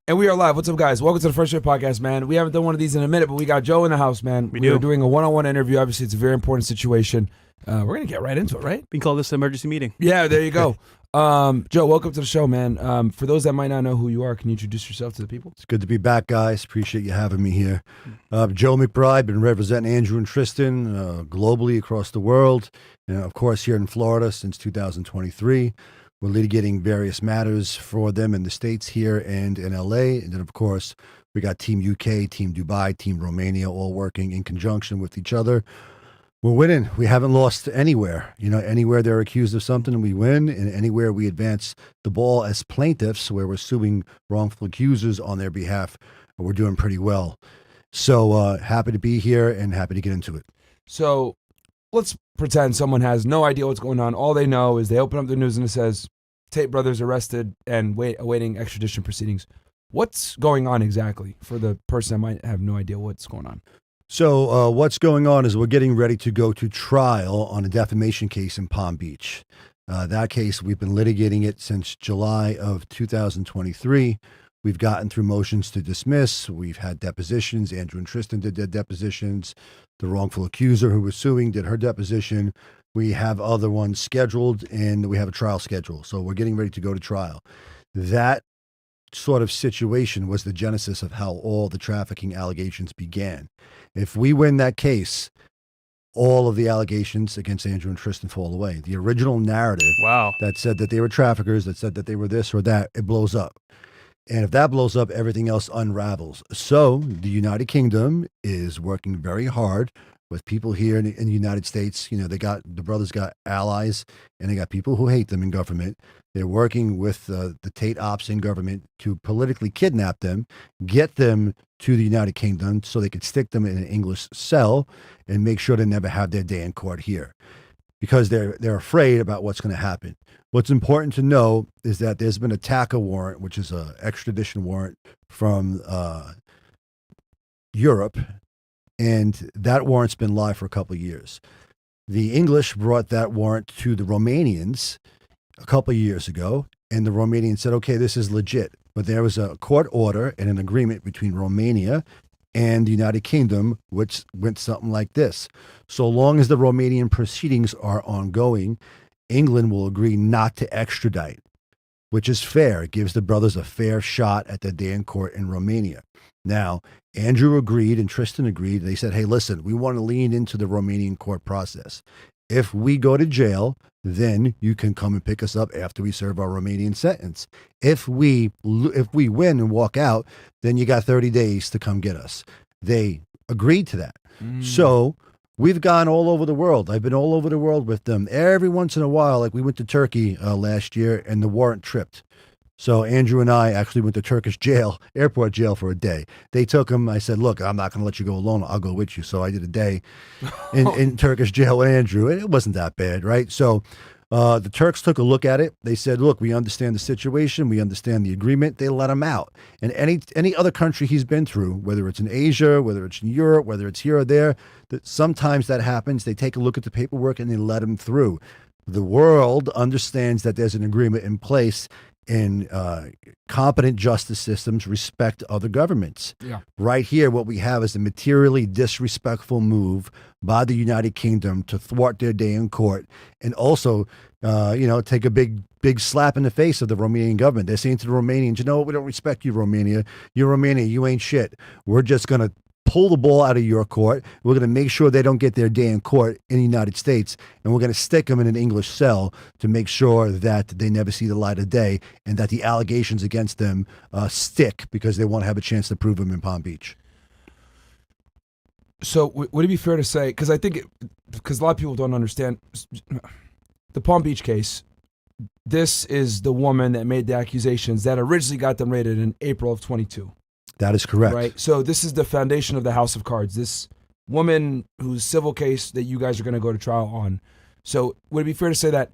And we are live. What's up, guys? Welcome to the First Year Podcast, man. We haven't done one of these in a minute, but we got Joe in the house, man. We are doing a one-on-one interview. Obviously, it's a very important situation. We're going to get right into it, right? We can call this an emergency meeting. Yeah, there you go. Joe, welcome to the show, man. For those that might not know who you are, can you introduce yourself to the people? It's good to be back, guys. Appreciate you having me here. Joe McBride, been representing Andrew and Tristan globally across the world. And of course, here in Florida since 2023. We're litigating various matters for them in the States here and in LA. And then, of course, we got Team UK, Team Dubai, Team Romania, all working in conjunction with each other. We're winning. We haven't lost anywhere. You know, anywhere they're accused of something, we win. And anywhere we advance the ball as plaintiffs, where we're suing wrongful accusers on their behalf, we're doing pretty well. So happy to be here and happy to get into it. So let's pretend someone has no idea what's going on. All they know is they open up the news and it says, Tate brothers arrested and awaiting extradition proceedings. What's going on exactly for the person that might have no idea what's going on? So what's going on is we're getting ready to go to trial on a defamation case in Palm Beach. That case, we've been litigating it since July of 2023. We've gotten through motions to dismiss. We've had depositions. Andrew and Tristan did their depositions. The wrongful accuser who was suing did her deposition. We have other ones scheduled, and we have a trial schedule. So we're getting ready to go to trial. That sort of situation was the genesis of how all the trafficking allegations began. If we win that case, all of the allegations against Andrew and Tristan fall away. The original narrative that said that they were traffickers, that said that they were this or that, it blows up. And if that blows up, everything else unravels. So the United Kingdom is working very hard with people here in the United States. You know, the brothers got allies, and they got people who hate them in government. They're working with the Tate ops in government to politically kidnap them, get them to the United Kingdom so they could stick them in an English cell and make sure they never have their day in court here, because they're afraid about what's going to happen. What's important to know is that there's been a TACA warrant, which is an extradition warrant from Europe, and that warrant's been live for a couple of years. The English brought that warrant to the Romanians a couple of years ago, and the Romanians said, okay, this is legit. But there was a court order and an agreement between Romania and the United Kingdom, which went something like this. So long as the Romanian proceedings are ongoing, England will agree not to extradite, which is fair. It gives the brothers a fair shot at their day in court in Romania. Now, Andrew agreed and Tristan agreed. They said, hey, listen, we want to lean into the Romanian court process. If we go to jail, then you can come and pick us up after we serve our Romanian sentence. If we win and walk out, then you got 30 days to come get us. They agreed to that. So we've gone all over the world. I've been all over the world with them. Every once in a while, like we went to Turkey last year, and the warrant tripped. So Andrew and I actually went to Turkish jail, airport jail, for a day. They took him. I said, look, I'm not going to let you go alone. I'll go with you. So I did a day in Turkish jail with Andrew. And it wasn't that bad, right? So the Turks took a look at it. They said, look, we understand the situation. We understand the agreement. They let him out. And any other country he's been through, whether it's in Asia, whether it's in Europe, whether it's here or there, that sometimes that happens. They take a look at the paperwork and they let him through. The world understands that there's an agreement in place, and competent justice systems respect other governments. Yeah. Right here, what we have is a materially disrespectful move by the United Kingdom to thwart their day in court, and also, take a big slap in the face of the Romanian government. They're saying to the Romanians, you know what, we don't respect you, Romania. You're Romania, you ain't shit. We're just going to pull the ball out of your court. We're going to make sure they don't get their day in court in the United States, and we're going to stick them in an English cell to make sure that they never see the light of day, and that the allegations against them stick, because they won't have a chance to prove them in Palm Beach. So would it be fair to say, because I think, because a lot of people don't understand, the Palm Beach case, this is the woman that made the accusations that originally got them raided in April of 22. That is correct. Right. So this is the foundation of the House of Cards. This woman whose civil case that you guys are going to go to trial on. So would it be fair to say that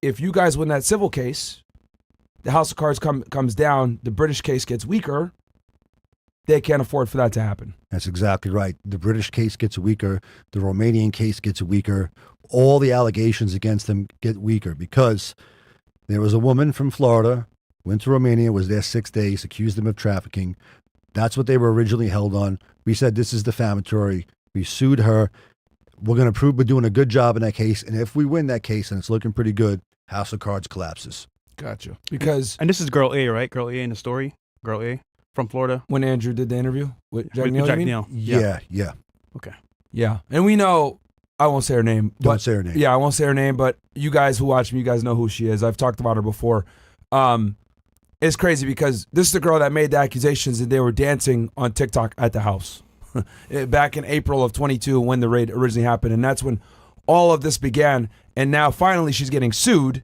if you guys win that civil case, the House of Cards comes down, the British case gets weaker, they can't afford for that to happen? That's exactly right. The British case gets weaker. The Romanian case gets weaker. All the allegations against them get weaker, because there was a woman from Florida went to Romania, was there 6 days, accused them of trafficking. That's what they were originally held on. We said this is defamatory. We sued her. We're going to prove we're doing a good job in that case. And if we win that case, and it's looking pretty good, House of Cards collapses. Gotcha. Because And this is Girl A, right? Girl A in the story. Girl A from Florida. when Andrew did the interview with Jack Neal, Jack you mean? Neal. Yeah. Okay. Yeah. And we know, I won't say her name. Don't but, say her name. Yeah, I won't say her name, but you guys who watch me, you guys know who she is. I've talked about her before. It's crazy because this is the girl that made the accusations and they were dancing on TikTok at the house back in April of 22 when the raid originally happened. And that's when all of this began. And now finally she's getting sued.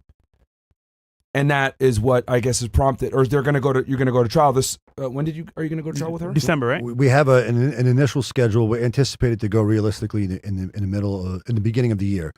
And that is what I guess is prompted, or you're going to go to trial this. Are you going to go to trial with her? December, right? We have an initial schedule. We're anticipated to go realistically in the beginning of the year.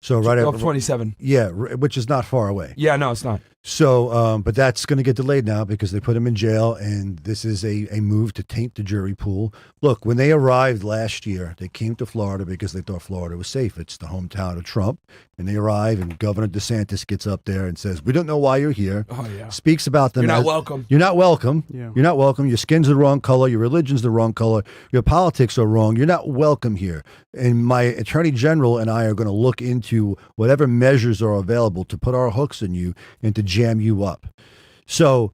So right Of after 27. Yeah, which is not far away. Yeah, no, it's not. So, but that's going to get delayed now because they put him in jail, and this is a move to taint the jury pool. Look, when they arrived last year, they came to Florida because they thought Florida was safe. It's the hometown of Trump. And they arrive, and Governor DeSantis gets up there and says, "We don't know why you're here." Oh, yeah. Speaks about them. You're not as, welcome. You're not welcome. Yeah. You're not welcome. Your skin's the wrong color. Your religion's the wrong color. Your politics are wrong. You're not welcome here. And my attorney general and I are going to look into whatever measures are available to put our hooks in you and to jam you up. So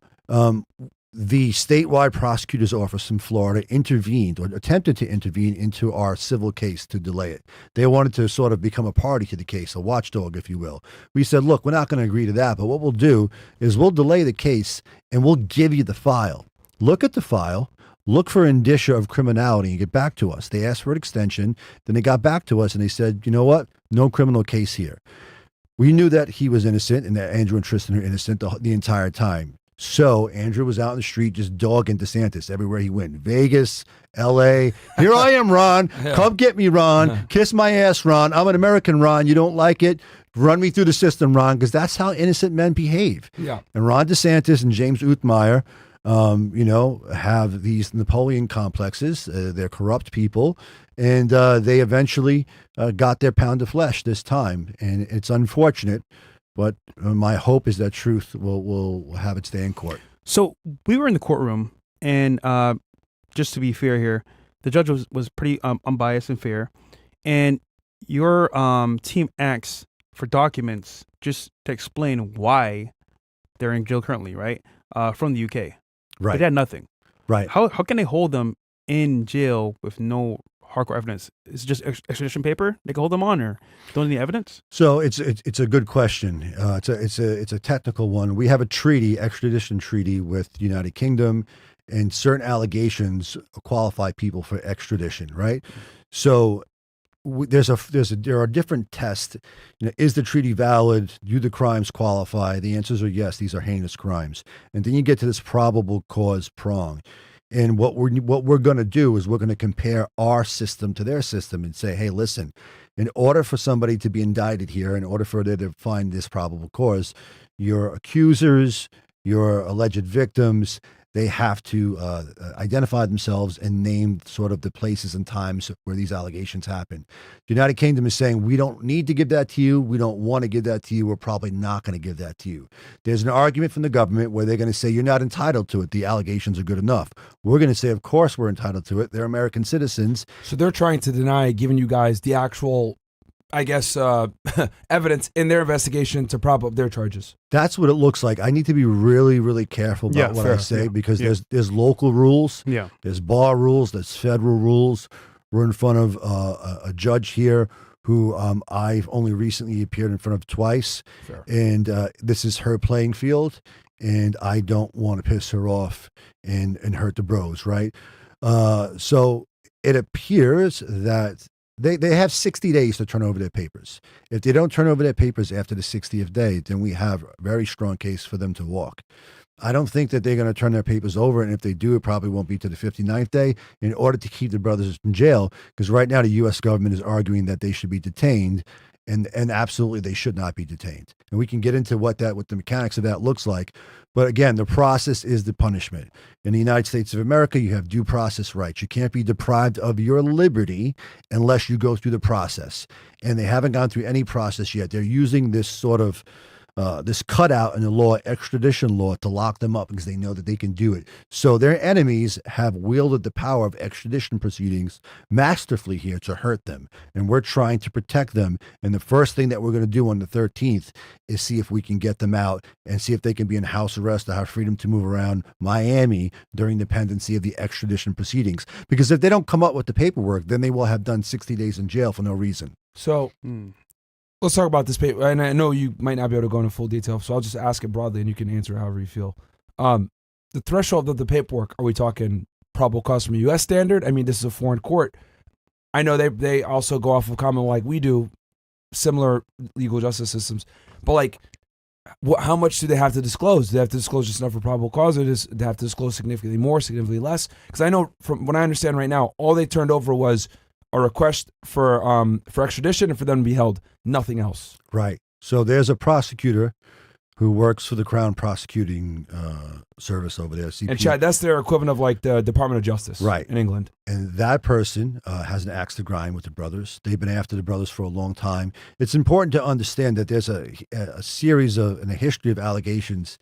the statewide prosecutor's office in Florida intervened or attempted to intervene into our civil case to delay it. They wanted to sort of become a party to the case, a watchdog, if you will. We said, look, we're not going to agree to that, but what we'll do is we'll delay the case and we'll give you the file. Look at the file. Look for indicia of criminality and get back to us. They asked for an extension. Then they got back to us and they said, you know what? No criminal case here. We knew that he was innocent and that Andrew and Tristan are innocent the entire time. So Andrew was out in the street just dogging DeSantis everywhere he went. Vegas, L.A. Here I am, Ron. Come get me, Ron. Kiss my ass, Ron. I'm an American, Ron. You don't like it? Run me through the system, Ron, because that's how innocent men behave. Yeah. And Ron DeSantis and James Uthmeyer, have these Napoleon complexes. They're corrupt people. And they eventually got their pound of flesh this time. And it's unfortunate, but my hope is that truth will have its day in court. So we were in the courtroom, and just to be fair here, the judge was pretty unbiased and fair. And your team asked for documents just to explain why they're in jail currently, right? From the UK. Right. But they had nothing. Right. How can they hold them in jail with no hardcore evidence? Is it just extradition paper they can hold them on, or don't need evidence? So it's a good question. It's a technical one. We have a treaty, extradition treaty with the United Kingdom, and certain allegations qualify people for extradition, right? So there are different tests. Is the treaty valid? Do the crimes qualify? The answers are yes. These are heinous crimes. And then you get to this probable cause prong. And what we're going to do is we're going to compare our system to their system and say, hey, listen, in order for somebody to be indicted here, in order for them to find this probable cause, your accusers, your alleged victims, they have to identify themselves and name sort of the places and times where these allegations happen. The United Kingdom is saying, we don't need to give that to you. We don't want to give that to you. We're probably not going to give that to you. There's an argument from the government where they're going to say, you're not entitled to it. The allegations are good enough. We're going to say, of course, we're entitled to it. They're American citizens. So they're trying to deny giving you guys the actual, I guess, evidence in their investigation to prop up their charges. That's what it looks like. I need to be really, really careful about what I say because there's local rules, there's bar rules, there's federal rules. We're in front of a judge here who I've only recently appeared in front of twice, and this is her playing field, and I don't want to piss her off and hurt the bros, right? So it appears that They have 60 days to turn over their papers. If they don't turn over their papers after the 60th day, then we have a very strong case for them to walk. I don't think that they're going to turn their papers over, and if they do, it probably won't be to the 59th day in order to keep the brothers in jail, because right now the U.S. government is arguing that they should be detained, and absolutely they should not be detained. And we can get into what the mechanics of that looks like. But again, the process is the punishment. In the United States of America, you have due process rights. You can't be deprived of your liberty unless you go through the process. And they haven't gone through any process yet. They're using this sort of this cutout in the law, extradition law, to lock them up because they know that they can do it. So their enemies have wielded the power of extradition proceedings masterfully here to hurt them. And we're trying to protect them. And the first thing that we're going to do on the 13th is see if we can get them out and see if they can be in house arrest or have freedom to move around Miami during the pendency of the extradition proceedings. Because if they don't come up with the paperwork, then they will have done 60 days in jail for no reason. So let's talk about this paper. And I know you might not be able to go into full detail, so I'll just ask it broadly and you can answer however you feel. The threshold of the paperwork, are we talking probable cause from a U.S. standard? I mean, this is a foreign court. I know they also go off of common law like we do, similar legal justice systems. But like, how much do they have to disclose? Do they have to disclose just enough for probable cause, or do they have to disclose significantly more, significantly less? Because I know from what I understand right now, all they turned over was a request for extradition and for them to be held, nothing else. Right. So there's a prosecutor who works for the Crown Prosecuting Service over there. CP. And Chad, that's their equivalent of like the Department of Justice, right, in England. And that person has an axe to grind with the brothers. They've been after the brothers for a long time. It's important to understand that there's a series of and a history of allegations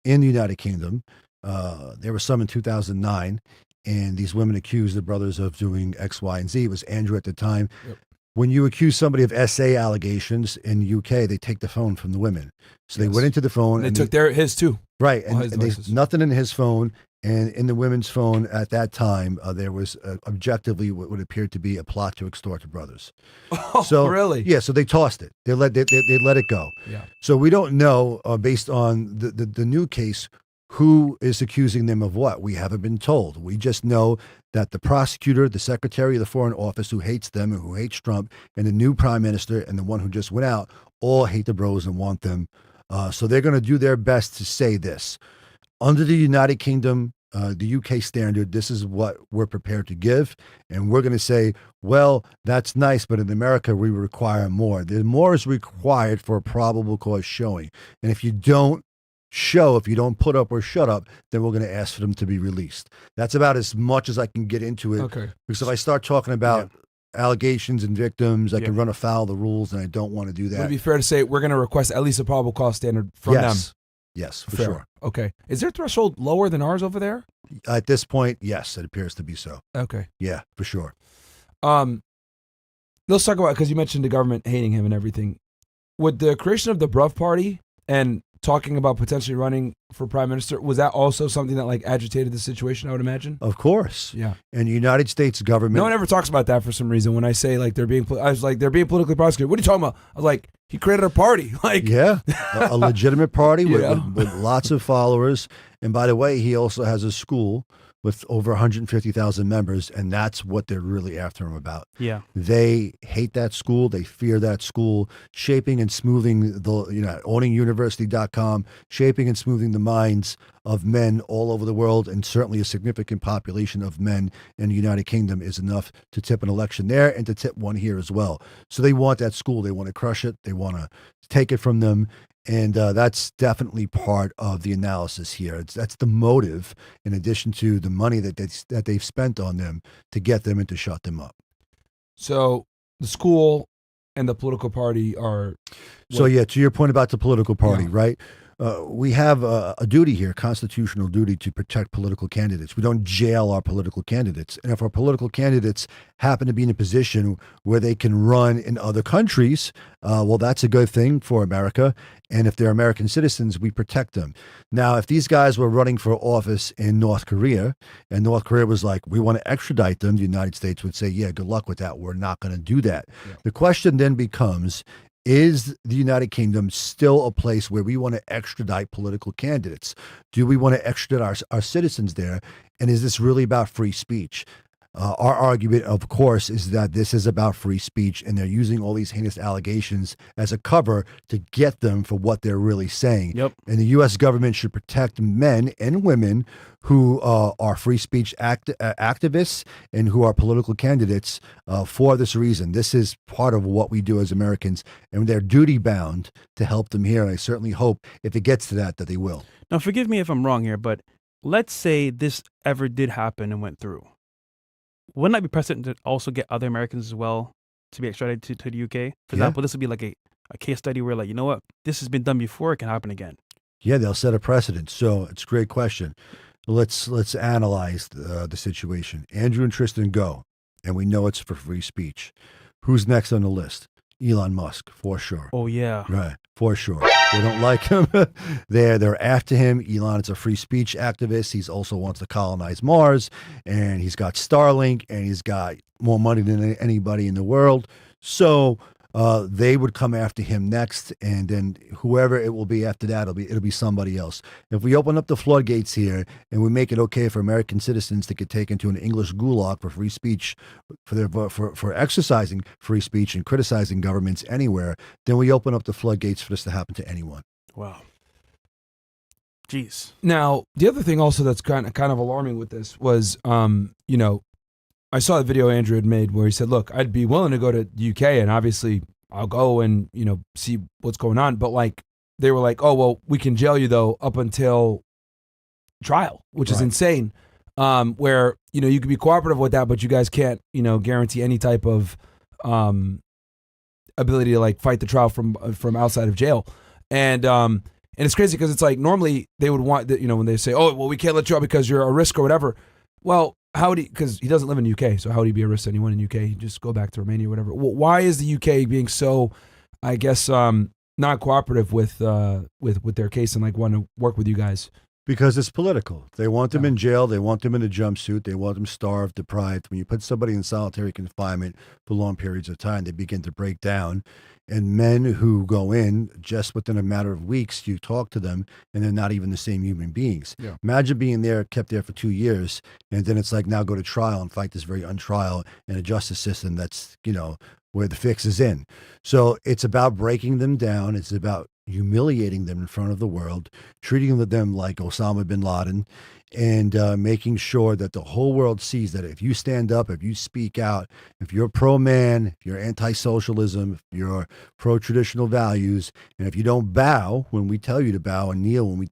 in the United Kingdom. There were some in 2009. And these women accused the brothers of doing X, Y, and Z. It was Andrew at the time. Yep. When you accuse somebody of SA allegations in the UK, they take the phone from the women. So they went into the phone. And they took his too. Right. And there's nothing in his phone. And in the women's phone at that time, there was objectively what would appear to be a plot to extort the brothers. Oh, so, really? Yeah. So they tossed it. They let it go. Yeah. So we don't know, based on the new case, who is accusing them of what. We haven't been told. We just know that the prosecutor, the secretary of the Foreign Office, who hates them and who hates Trump, and the new prime minister and the one who just went out, all hate the bros and want them. So they're going to do their best to say this. Under the United Kingdom, the UK standard, this is what we're prepared to give. And we're going to say, well, that's nice, but in America, we require more. The more is required for a probable cause showing. And if you don't put up or shut up, then we're going to ask for them to be released. That's about as much as I can get into it. Okay. Because if I start talking about allegations and victims, I can run afoul of the rules, and I don't want to do that. Would it be fair to say we're going to request at least a probable cause standard from them? Yes, for fair. Sure. Okay. Is their threshold lower than ours over there? At this point, yes, it appears to be so. Okay. Yeah, for sure. Let's talk about, because you mentioned the government hating him and everything. Would the creation of the Bruv party and talking about potentially running for prime minister, was that also something that like agitated the situation, I would imagine? Of course. Yeah. And the United States government. No one ever talks about that for some reason. When I say like they're being politically prosecuted. What are you talking about? I was like, he created a party. Like, yeah, a legitimate party with lots of followers. And by the way, he also has a school with over 150,000 members, and that's what they're really after him about. Yeah. They hate that school. They fear that school, shaping and smoothing owninguniversity.com, shaping and smoothing the minds of men all over the world, and certainly a significant population of men in the United Kingdom is enough to tip an election there and to tip one here as well. So they want that school. They want to crush it. They want to take it from them. And that's definitely part of the analysis here. That's the motive, in addition to the money that they've spent on them to get them and to shut them up. So the school and the political party are... So yeah, to your point about the political party, right? We have a duty here, constitutional duty, to protect political candidates. We don't jail our political candidates. And if our political candidates happen to be in a position where they can run in other countries, well, that's a good thing for America. And if they're American citizens, we protect them. Now, if these guys were running for office in North Korea, and North Korea was like, we want to extradite them, the United States would say, yeah, good luck with that. We're not going to do that. Yeah. The question then becomes, is the United Kingdom still a place where we want to extradite political candidates? Do we want to extradite our citizens there? And is this really about free speech? Our argument, of course, is that this is about free speech, and they're using all these heinous allegations as a cover to get them for what they're really saying. Yep. And the U.S. government should protect men and women who are free speech activists and who are political candidates for this reason. This is part of what we do as Americans, and they're duty bound to help them here. And I certainly hope, if it gets to that they will. Now, forgive me if I'm wrong here, but let's say this ever did happen and went through. Wouldn't that be precedent to also get other Americans as well to be extradited to the UK? For example, this would be like a a case study where, like, you know what, this has been done before, it can happen again? Yeah, they'll set a precedent. So it's a great question. Let's analyze the situation. Andrew and Tristan go, and we know it's for free speech. Who's next on the list? Elon Musk, for sure. Oh yeah, Right, for sure. They don't like him. They're after him. Elon is a free speech activist. He's also wants to colonize Mars, and he's got Starlink, and he's got more money than anybody in the world. So they would come after him next, and then whoever it will be after that, it'll be somebody else. If we open up the floodgates here and we make it okay for American citizens to get taken to an English gulag for free speech, for exercising free speech and criticizing governments anywhere, then we open up the floodgates for this to happen to anyone. wow, jeez. Now, the other thing also that's kind of alarming with this was, you know, I saw the video Andrew had made where he said, look, I'd be willing to go to the UK and obviously I'll go and, you know, see what's going on. But like, they were like, oh, well, we can jail you though up until trial, which is insane. Where, you know, you can be cooperative with that, but you guys can't, you know, guarantee any type of ability to like fight the trial from outside of jail. And it's crazy because it's like normally they would want that, you know, when they say, oh, well, we can't let you out because you're a risk or whatever. Well, how would he, because he doesn't live in the UK, so how would he be a risk to anyone in the UK? He'd just go back to Romania or whatever. Well, why is the UK being so, I guess, not cooperative with their case and like want to work with you guys? Because it's political. They want them in jail. They want them in a jumpsuit. They want them starved, deprived. When you put somebody in solitary confinement for long periods of time, they begin to break down. And men who go in, just within a matter of weeks, you talk to them, and they're not even the same human beings. Yeah. Imagine being there, kept there for 2 years, and then it's like now go to trial and fight this very untrial in a justice system that's, you know, where the fix is in. So it's about breaking them down. It's about humiliating them in front of the world, treating them like Osama bin Laden, and making sure that the whole world sees that if you stand up, if you speak out, if you're pro-man, if you're anti-socialism, if you're pro-traditional values, and if you don't bow when we tell you to bow and kneel when we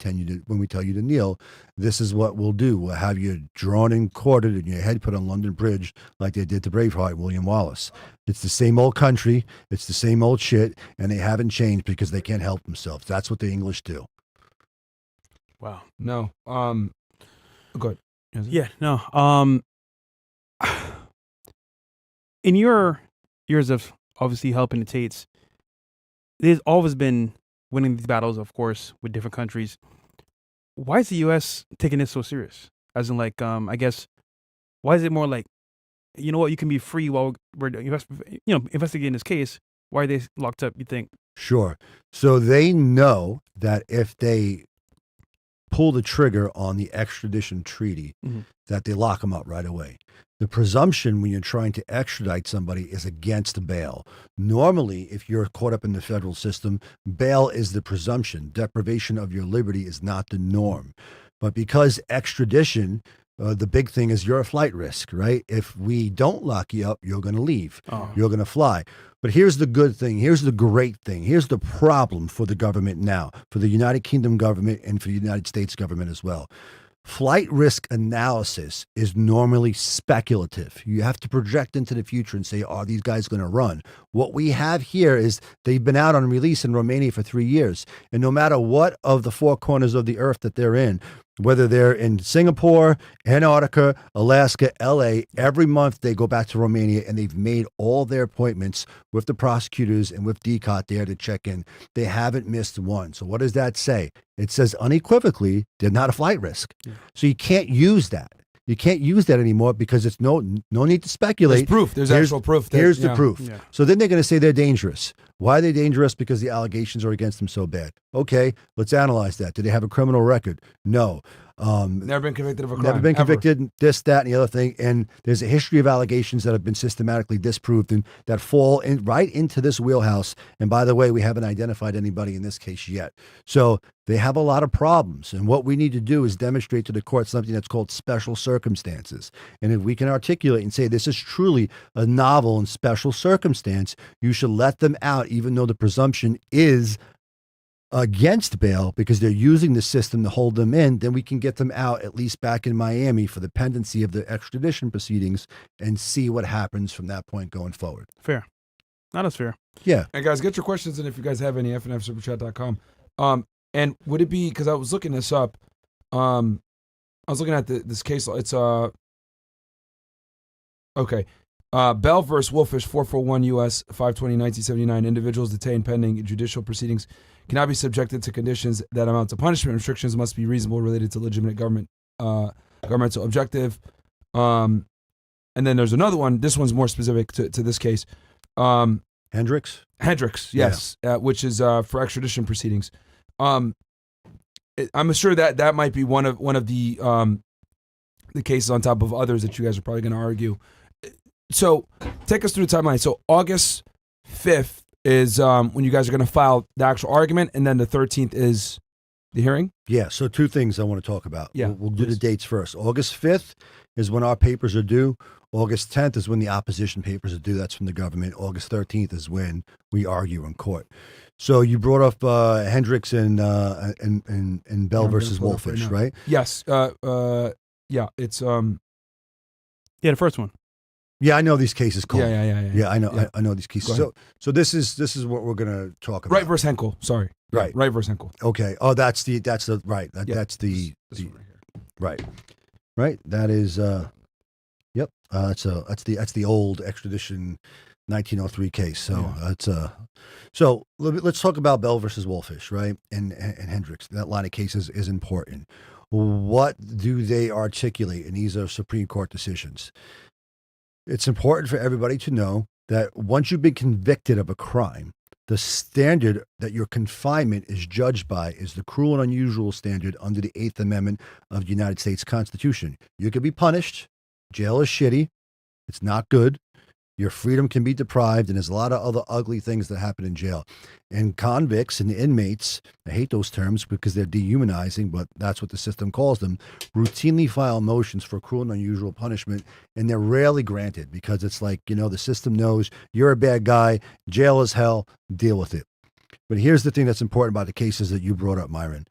tell you to kneel, this is what we'll do. We'll have you drawn and quartered and your head put on London Bridge like they did to Braveheart, William Wallace. It's the same old country. It's the same old shit, and they haven't changed because they can't help themselves. That's what the English do. Wow. No. Go ahead. Yeah, no. In your years of obviously helping the Tates, there's always been winning these battles, of course, with different countries. Why is the U.S. taking this so serious? As in, like, I guess, why is it more like, you know what, you can be free while we're investigating this case? Why are they locked up, you think? Sure. So they know that if they pull the trigger on the extradition treaty, that they lock them up right away. The presumption when you're trying to extradite somebody is against bail. Normally, if you're caught up in the federal system, bail is the presumption. Deprivation of your liberty is not the norm. But because extradition, the big thing is you're a flight risk, right? If we don't lock you up, you're going to leave. You're going to fly. But here's the good thing. Here's the great thing. Here's the problem for the government now, for the United Kingdom government and for the United States government as well. Flight risk analysis is normally speculative. You have to project into the future and say, are these guys going to run? What we have here is they've been out on release in Romania for 3 years. And no matter what of the four corners of the earth that they're in, whether they're in Singapore, Antarctica, Alaska, LA, every month they go back to Romania and they've made all their appointments with the prosecutors and with DCOT there to check in. They haven't missed one. So what does that say? It says unequivocally, they're not a flight risk. Yeah. So you can't use that. You can't use that anymore because it's no need to speculate. There's proof. There's actual proof. Here's the proof. Yeah. So then they're going to say they're dangerous. Why are they dangerous? Because the allegations are against them so bad. Okay, let's analyze that. Do they have a criminal record? No. Never been convicted of a crime. Never been convicted, this, that, and the other thing. And there's a history of allegations that have been systematically disproved and that fall right into this wheelhouse. And by the way, we haven't identified anybody in this case yet. So they have a lot of problems. And what we need to do is demonstrate to the court something that's called special circumstances. And if we can articulate and say this is truly a novel and special circumstance, you should let them out, even though the presumption is against bail because they're using the system to hold them in, then we can get them out at least back in Miami for the pendency of the extradition proceedings and see what happens from that point going forward. Fair. Not as fair. Yeah. And guys, get your questions in if you guys have any, fnfsuperchat.com. And would it be, because I was looking this up, I was looking at this case law. It's okay. Bell versus Wolfish, 441 U.S. 520 1979. Individuals detained pending judicial proceedings cannot be subjected to conditions that amount to punishment. Restrictions must be reasonable, related to legitimate governmental objective. And then there's another one. This one's more specific to this case. Hendricks, yes, which is for extradition proceedings. I'm sure that might be one of the cases on top of others that you guys are probably going to argue. So take us through the timeline. So August 5th is when you guys are going to file the actual argument, and then the 13th is the hearing? Yeah, so two things I want to talk about. Yeah, we'll do the dates first. August 5th is when our papers are due. August 10th is when the opposition papers are due. That's from the government. August 13th is when we argue in court. So you brought up Hendricks and Bell versus Wolfish, right? Yes. Yeah, it's the first one. Yeah, I know these cases. Cole. Yeah. I know. I know these cases. So this is what we're gonna talk about. Wright versus Henkel. Sorry. Right. Wright versus Henkel. Okay. Oh, that's the right. That's the this one right here. right. That is. Yep. That's the old extradition 1903 case. So so let's talk about Bell versus Wolfish, right? And Hendricks. That line of cases is important. What do they articulate? And these are Supreme Court decisions. It's important for everybody to know that once you've been convicted of a crime, the standard that your confinement is judged by is the cruel and unusual standard under the 8th Amendment of the United States Constitution. You can be punished. Jail is shitty. It's not good. Your freedom can be deprived, and there's a lot of other ugly things that happen in jail. And convicts and inmates, I hate those terms because they're dehumanizing, but that's what the system calls them, routinely file motions for cruel and unusual punishment, and they're rarely granted because it's like, the system knows you're a bad guy, jail is hell, deal with it. But here's the thing that's important about the cases that you brought up, Myron.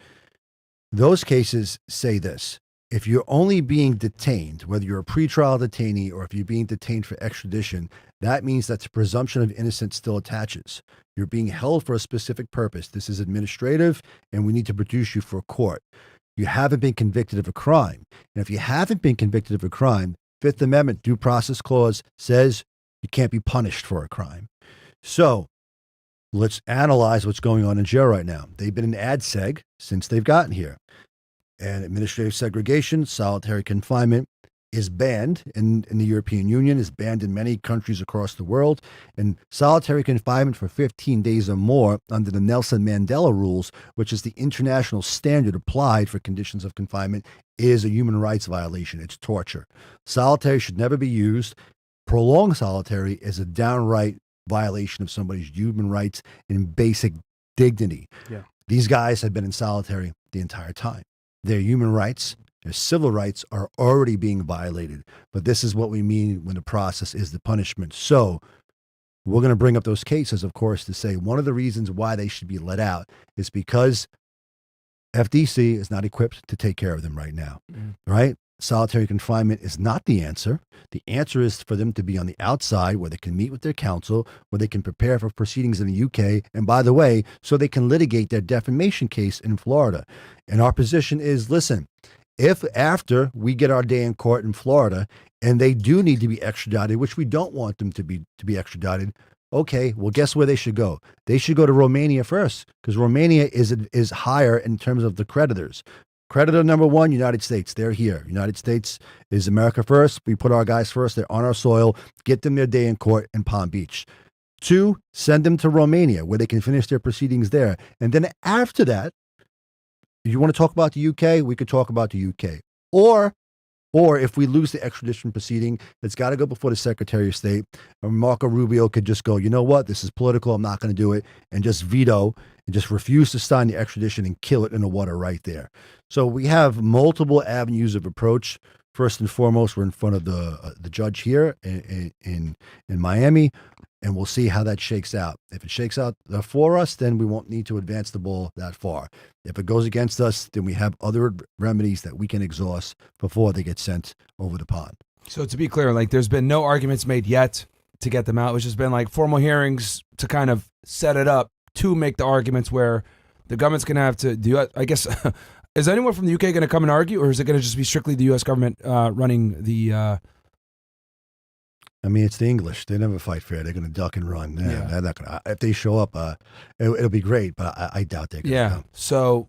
Those cases say this. If you're only being detained, whether you're a pretrial detainee or if you're being detained for extradition, that means that the presumption of innocence still attaches. You're being held for a specific purpose. This is administrative, and we need to produce you for court. You haven't been convicted of a crime. And if you haven't been convicted of a crime, Fifth Amendment due process clause says you can't be punished for a crime. So let's analyze what's going on in jail right now. They've been in ADSEG since they've gotten here. And administrative segregation, solitary confinement is banned in the European Union, is banned in many countries across the world. And solitary confinement for 15 days or more under the Nelson Mandela rules, which is the international standard applied for conditions of confinement, is a human rights violation. It's torture. Solitary should never be used. Prolonged solitary is a downright violation of somebody's human rights and basic dignity. Yeah. These guys have been in solitary the entire time. Their human rights, their civil rights are already being violated. But this is what we mean when the process is the punishment. So we're going to bring up those cases, of course, to say one of the reasons why they should be let out is because FDC is not equipped to take care of them right now, right? Solitary confinement is not the answer. The answer is for them to be on the outside where they can meet with their counsel, where they can prepare for proceedings in the UK. And by the way, so they can litigate their defamation case in Florida. And our position is, listen, if after we get our day in court in Florida and they do need to be extradited, which we don't want them to be extradited, okay, well, guess where they should go? They should go to Romania first because Romania is higher in terms of the creditors. Creditor number one, United States. They're here. United States is America first. We put our guys first. They're on our soil. Get them their day in court in Palm Beach. 2, send them to Romania where they can finish their proceedings there. And then after that, if you want to talk about the UK, we could talk about the UK. Or if we lose the extradition proceeding, it's got to go before the Secretary of State. And Marco Rubio could just go, you know what? This is political. I'm not going to do it. And just veto and just refuse to sign the extradition and kill it in the water right there. So we have multiple avenues of approach. First and foremost, we're in front of the judge here in Miami, and we'll see how that shakes out. If it shakes out for us, then we won't need to advance the ball that far. If it goes against us, then we have other remedies that we can exhaust before they get sent over the pond. So to be clear, there's been no arguments made yet to get them out. It's just been like formal hearings to kind of set it up to make the arguments where the government's going to have to do. I guess is anyone from the UK going to come and argue, or is it going to just be strictly the U.S. government running the? I mean, it's the English. They never fight fair. They're going to duck and run. They're not going to. If they show up, it'll be great, but I doubt they're going to. Yeah. So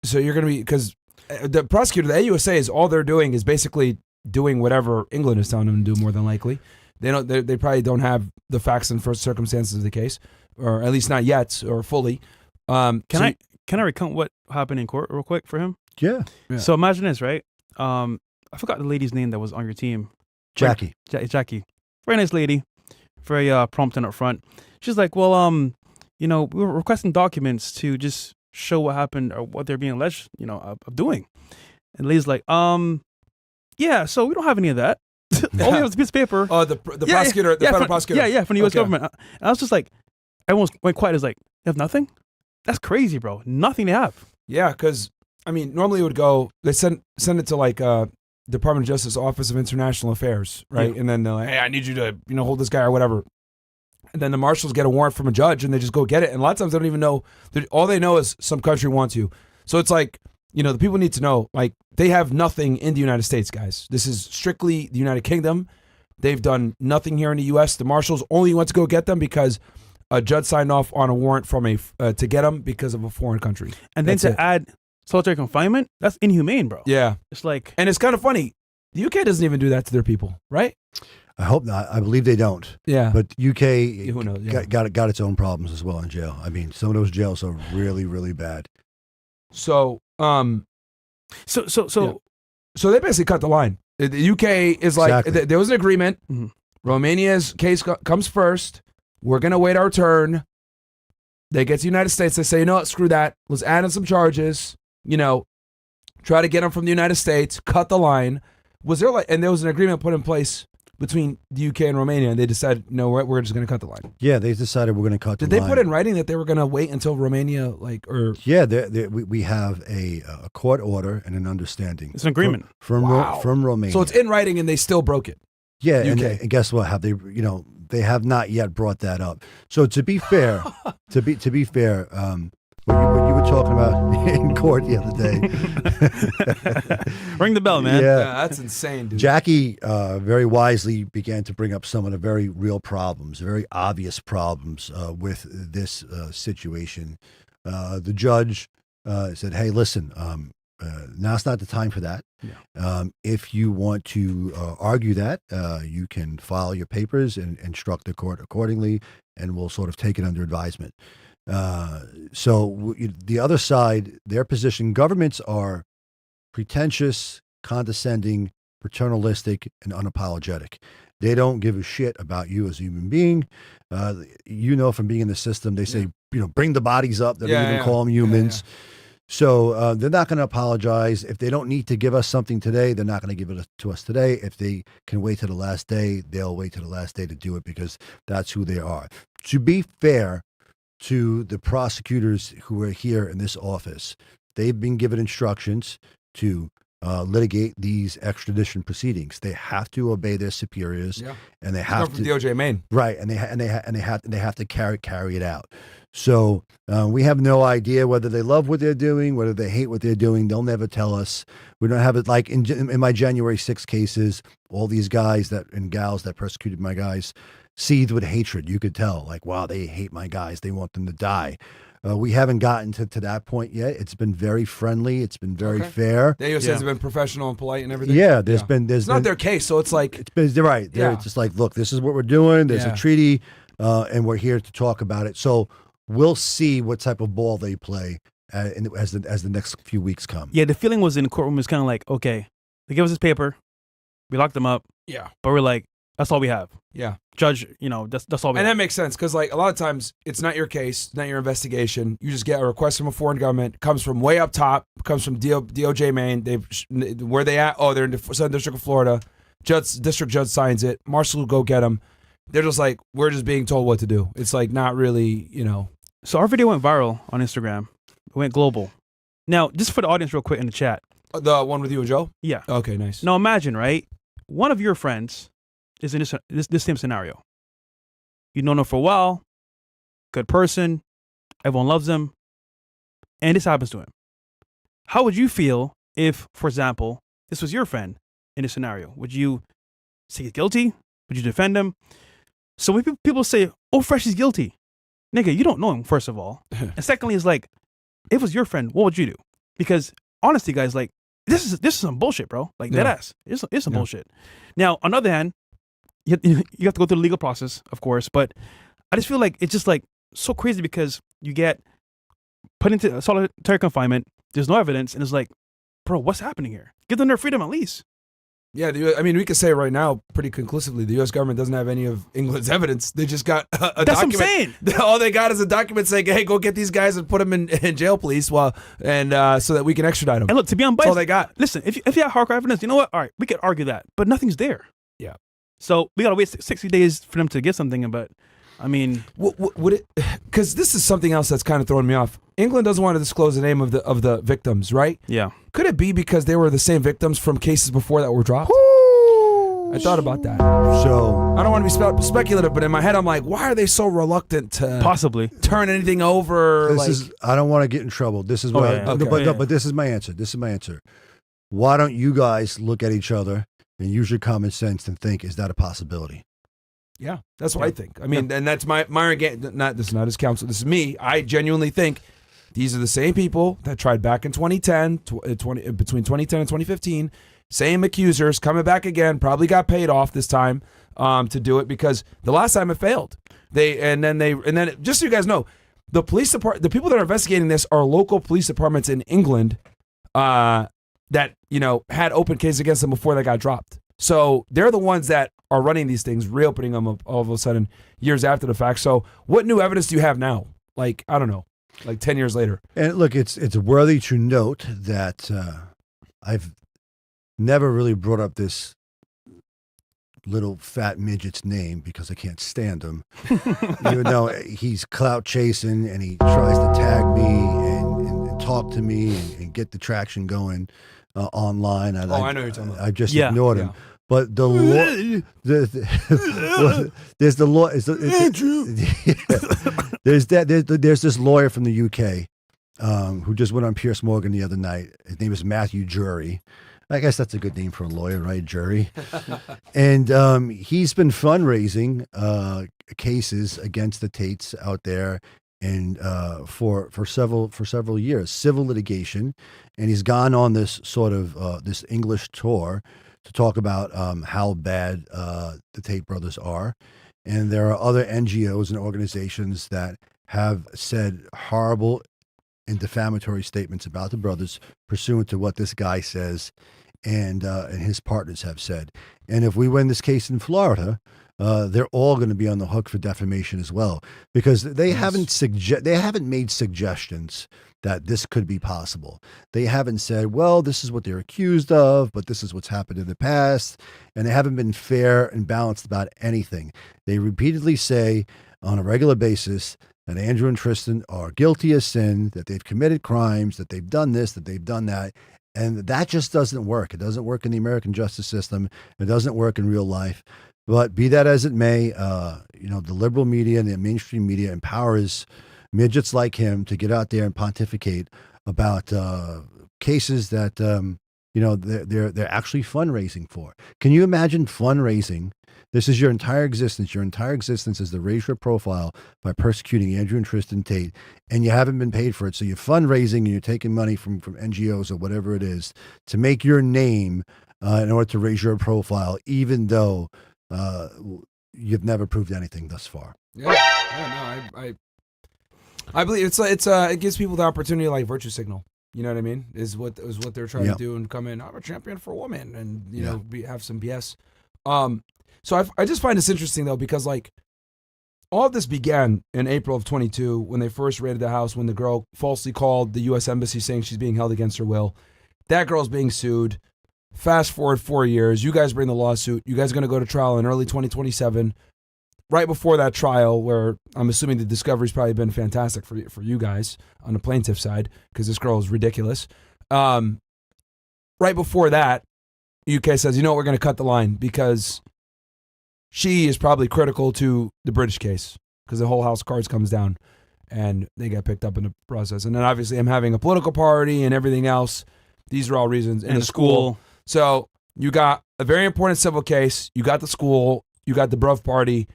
you're going to be, because the prosecutor, the AUSA, is all they're doing is basically doing whatever England is telling them to do. More than likely, they probably don't have the facts and first circumstances of the case, or at least not yet, or fully. Can I recount what happened in court real quick for him? Yeah. So imagine this, right? I forgot the lady's name that was on your team. Jackie. Jackie. Very nice lady. Very prompt and upfront. She's like, well, we were requesting documents to just show what happened or what they're being alleged, of doing. And the lady's like, yeah, so we don't have any of that. All we have is a piece of paper. Oh, the prosecutor, the federal prosecutor. Yeah, from the U.S. government. And I was just like, everyone went quiet. It's like, you have nothing? That's crazy, bro. Nothing to have. Yeah, because, I mean, normally it would go, they send it to like Department of Justice Office of International Affairs, right? Yeah. And then they're like, hey, I need you to, hold this guy or whatever. And then the marshals get a warrant from a judge and they just go get it. And a lot of times they don't even know. All they know is some country wants you. So it's like, the people need to know, like, they have nothing in the United States, guys. This is strictly the United Kingdom. They've done nothing here in the U.S. The marshals only went to go get them because a judge signed off on a warrant from to get them because of a foreign country. And then add solitary confinement, that's inhumane, bro. Yeah. It's like... And it's kind of funny. The UK doesn't even do that to their people, right? I hope not. I believe they don't. Yeah. But UK who knows? Yeah. got its own problems as well in jail. I mean, some of those jails are really, really bad. So, So they basically cut the line. The UK is like, Exactly. there was an agreement. Mm-hmm. Romania's case comes first. We're going to wait our turn. They get to the United States. They say, you know what, screw that. Let's add in some charges. Try to get them from the United States. Cut the line. And there was an agreement put in place between the UK and Romania, and they decided, no, we're just going to cut the line. Yeah, they decided we're going to cut the line. Did they put in writing that they were going to wait until Romania, Yeah, we have a court order and an understanding. It's an agreement. From Romania. So it's in writing and they still broke it. Yeah, and guess what? Have they, they have not yet brought that up. So to be fair, what you were talking about in court the other day. Ring the bell, man. Yeah, that's insane, dude. Jackie very wisely began to bring up some of the very real problems, very obvious problems with this situation. The judge said, hey, listen, now's not the time for that. Yeah. If you want to argue that, you can file your papers and instruct the court accordingly, and we'll sort of take it under advisement. So the other side, their position, governments are pretentious, condescending, paternalistic, and unapologetic. They don't give a shit about you as a human being. From being in the system, they say, bring the bodies up. They don't even call them humans. Yeah. So they're not going to apologize. If they don't need to give us something today, they're not going to give it to us today. If they can wait till the last day, they'll wait till the last day to do it because that's who they are. To be fair to the prosecutors who are here in this office, they've been given instructions to litigate these extradition proceedings. They have to obey their superiors, and they have to DOJ Maine, right? And they have to carry it out. So we have no idea whether they love what they're doing, whether they hate what they're doing. They'll never tell us. We don't have it like in my January 6 cases. All these guys and gals that persecuted my guys seethed with hatred. You could tell, like, wow, they hate my guys. They want them to die. We haven't gotten to that point yet. It's been very friendly. It's been very fair. The AUSA has been professional and polite and everything. Yeah, there's it's not their case, so it's like they're right. It's just like, look, this is what we're doing. There's a treaty, and we're here to talk about it. So we'll see what type of ball they play as the next few weeks come. Yeah, the feeling was in the courtroom was kind of like, okay, they give us this paper, we locked them up. Yeah, but we're like, that's all we have. Yeah. Judge, that's all we have. And that makes sense because, like, a lot of times it's not your case, not your investigation. You just get a request from a foreign government, comes from way up top, comes from DOJ Maine. Where they at? Oh, they're in the Southern District of Florida. District judge signs it. Marshal will go get them. They're just like, we're just being told what to do. It's like not really, So our video went viral on Instagram. It went global. Now, just for the audience real quick in the chat. The one with you and Joe? Yeah. Okay, nice. Now imagine, right? One of your friends is in this same scenario. You've known him for a while. Good person. Everyone loves him. And this happens to him. How would you feel if, for example, this was your friend in this scenario? Would you say he's guilty? Would you defend him? So when people say, oh, Fresh is guilty. Nigga, you don't know him, first of all. And secondly, it's like, if it was your friend, what would you do? Because honestly, guys, like, this is some bullshit, bro. Like, dead ass. It's some bullshit. Now, on the other hand, you have to go through the legal process, of course, but I just feel like it's just like so crazy because you get put into solitary confinement, there's no evidence, and it's like, bro, what's happening here? Give them their freedom at least. Yeah, I mean, we could say right now pretty conclusively the U.S. government doesn't have any of England's evidence. They just got a That's document. what I'm saying. All they got is a document saying, hey, go get these guys and put them in jail, please, so that we can extradite them. And look, to be unbiased, That's all they got. Listen, if you have hardcore evidence, you know what? All right, we could argue that, but nothing's there. Yeah. So we got to wait 60 days for them to get something, but I mean, would it? Because this is something else that's kind of throwing me off. England doesn't want to disclose the name of the victims, right? yeah. Could it be because they were the same victims from cases before that were dropped? I thought about that. So I don't want to be speculative, but in my head, I'm like, why are they so reluctant to Possibly. turn anything over? I don't want to get in trouble. This is what but this is my answer. Why don't you guys look at each other and use your common sense and think, is that a possibility? Yeah, that's what I think. I mean, and that's my this is not his counsel. This is me. I genuinely think these are the same people that tried back in 2010, between 2010 and 2015. Same accusers coming back again. Probably got paid off this time to do it because the last time it failed. And then just so you guys know, the police department, the people that are investigating this are local police departments in England that had open cases against them before they got dropped. So they're the ones that are running these things, reopening them all of a sudden years after the fact. So what new evidence do you have now? Like, I don't know, like 10 years later. And look, it's worthy to note that I've never really brought up this little fat midget's name because I can't stand him. Even though he's clout chasing and he tries to tag me and talk to me and get the traction going online. I know what you're talking about. I just ignored him. But the law, there's the law. There's this lawyer from the UK who just went on Piers Morgan the other night. His name is Matthew Jury. I guess that's a good name for a lawyer, right? Jury. And he's been fundraising cases against the Tates out there and for several years, civil litigation. And he's gone on this sort of this English tour to talk about how bad the Tate brothers are. And there are other NGOs and organizations that have said horrible and defamatory statements about the brothers pursuant to what this guy says and his partners have said. And if we win this case in Florida, they're all going to be on the hook for defamation as well, because they haven't made suggestions that this could be possible. They haven't said, well, this is what they're accused of, but this is what's happened in the past. And they haven't been fair and balanced about anything. They repeatedly say on a regular basis that Andrew and Tristan are guilty of sin, that they've committed crimes, that they've done this, that they've done that. And that just doesn't work. It doesn't work in the American justice system. It doesn't work in real life. But be that as it may, the liberal media and the mainstream media empowers midgets like him to get out there and pontificate about cases that they're actually fundraising for. Can you imagine fundraising? This is your entire existence. Your entire existence is to raise your profile by persecuting Andrew and Tristan Tate, and you haven't been paid for it. So you're fundraising and you're taking money from NGOs or whatever it is to make your name in order to raise your profile, even though you've never proved anything thus far. I believe it gives people the opportunity to like virtue signal. You know what I mean? Is what they're trying to do and come in. I'm a champion for a woman and have some BS. So I just find this interesting though, because like all of this began in April of 22 when they first raided the house, when the girl falsely called the U.S. Embassy saying she's being held against her will. That girl's being sued. Fast forward 4 years, you guys bring the lawsuit. You guys are going to go to trial in early 2027. Right before that trial, where I'm assuming the discovery's probably been fantastic for you guys on the plaintiff side, because this girl is ridiculous. Right before that, UK says, we're going to cut the line because she is probably critical to the British case because the whole house of cards comes down and they get picked up in the process. And then obviously him having a political party and everything else. These are all reasons. In the school. So you got a very important civil case. You got the school. You got the Bruv party.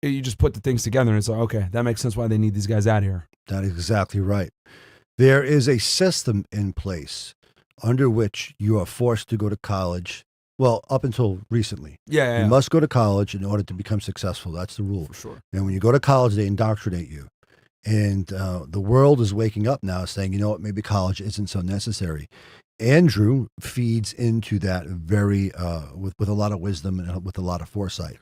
You just put the things together and it's like, okay, that makes sense why they need these guys out here. That is exactly right. There is a system in place under which you are forced to go to college. Well, up until recently. Yeah. You must go to college in order to become successful. That's the rule. For sure. And when you go to college, they indoctrinate you. And the world is waking up now saying, you know what, maybe college isn't so necessary. Andrew feeds into that very, with a lot of wisdom and with a lot of foresight.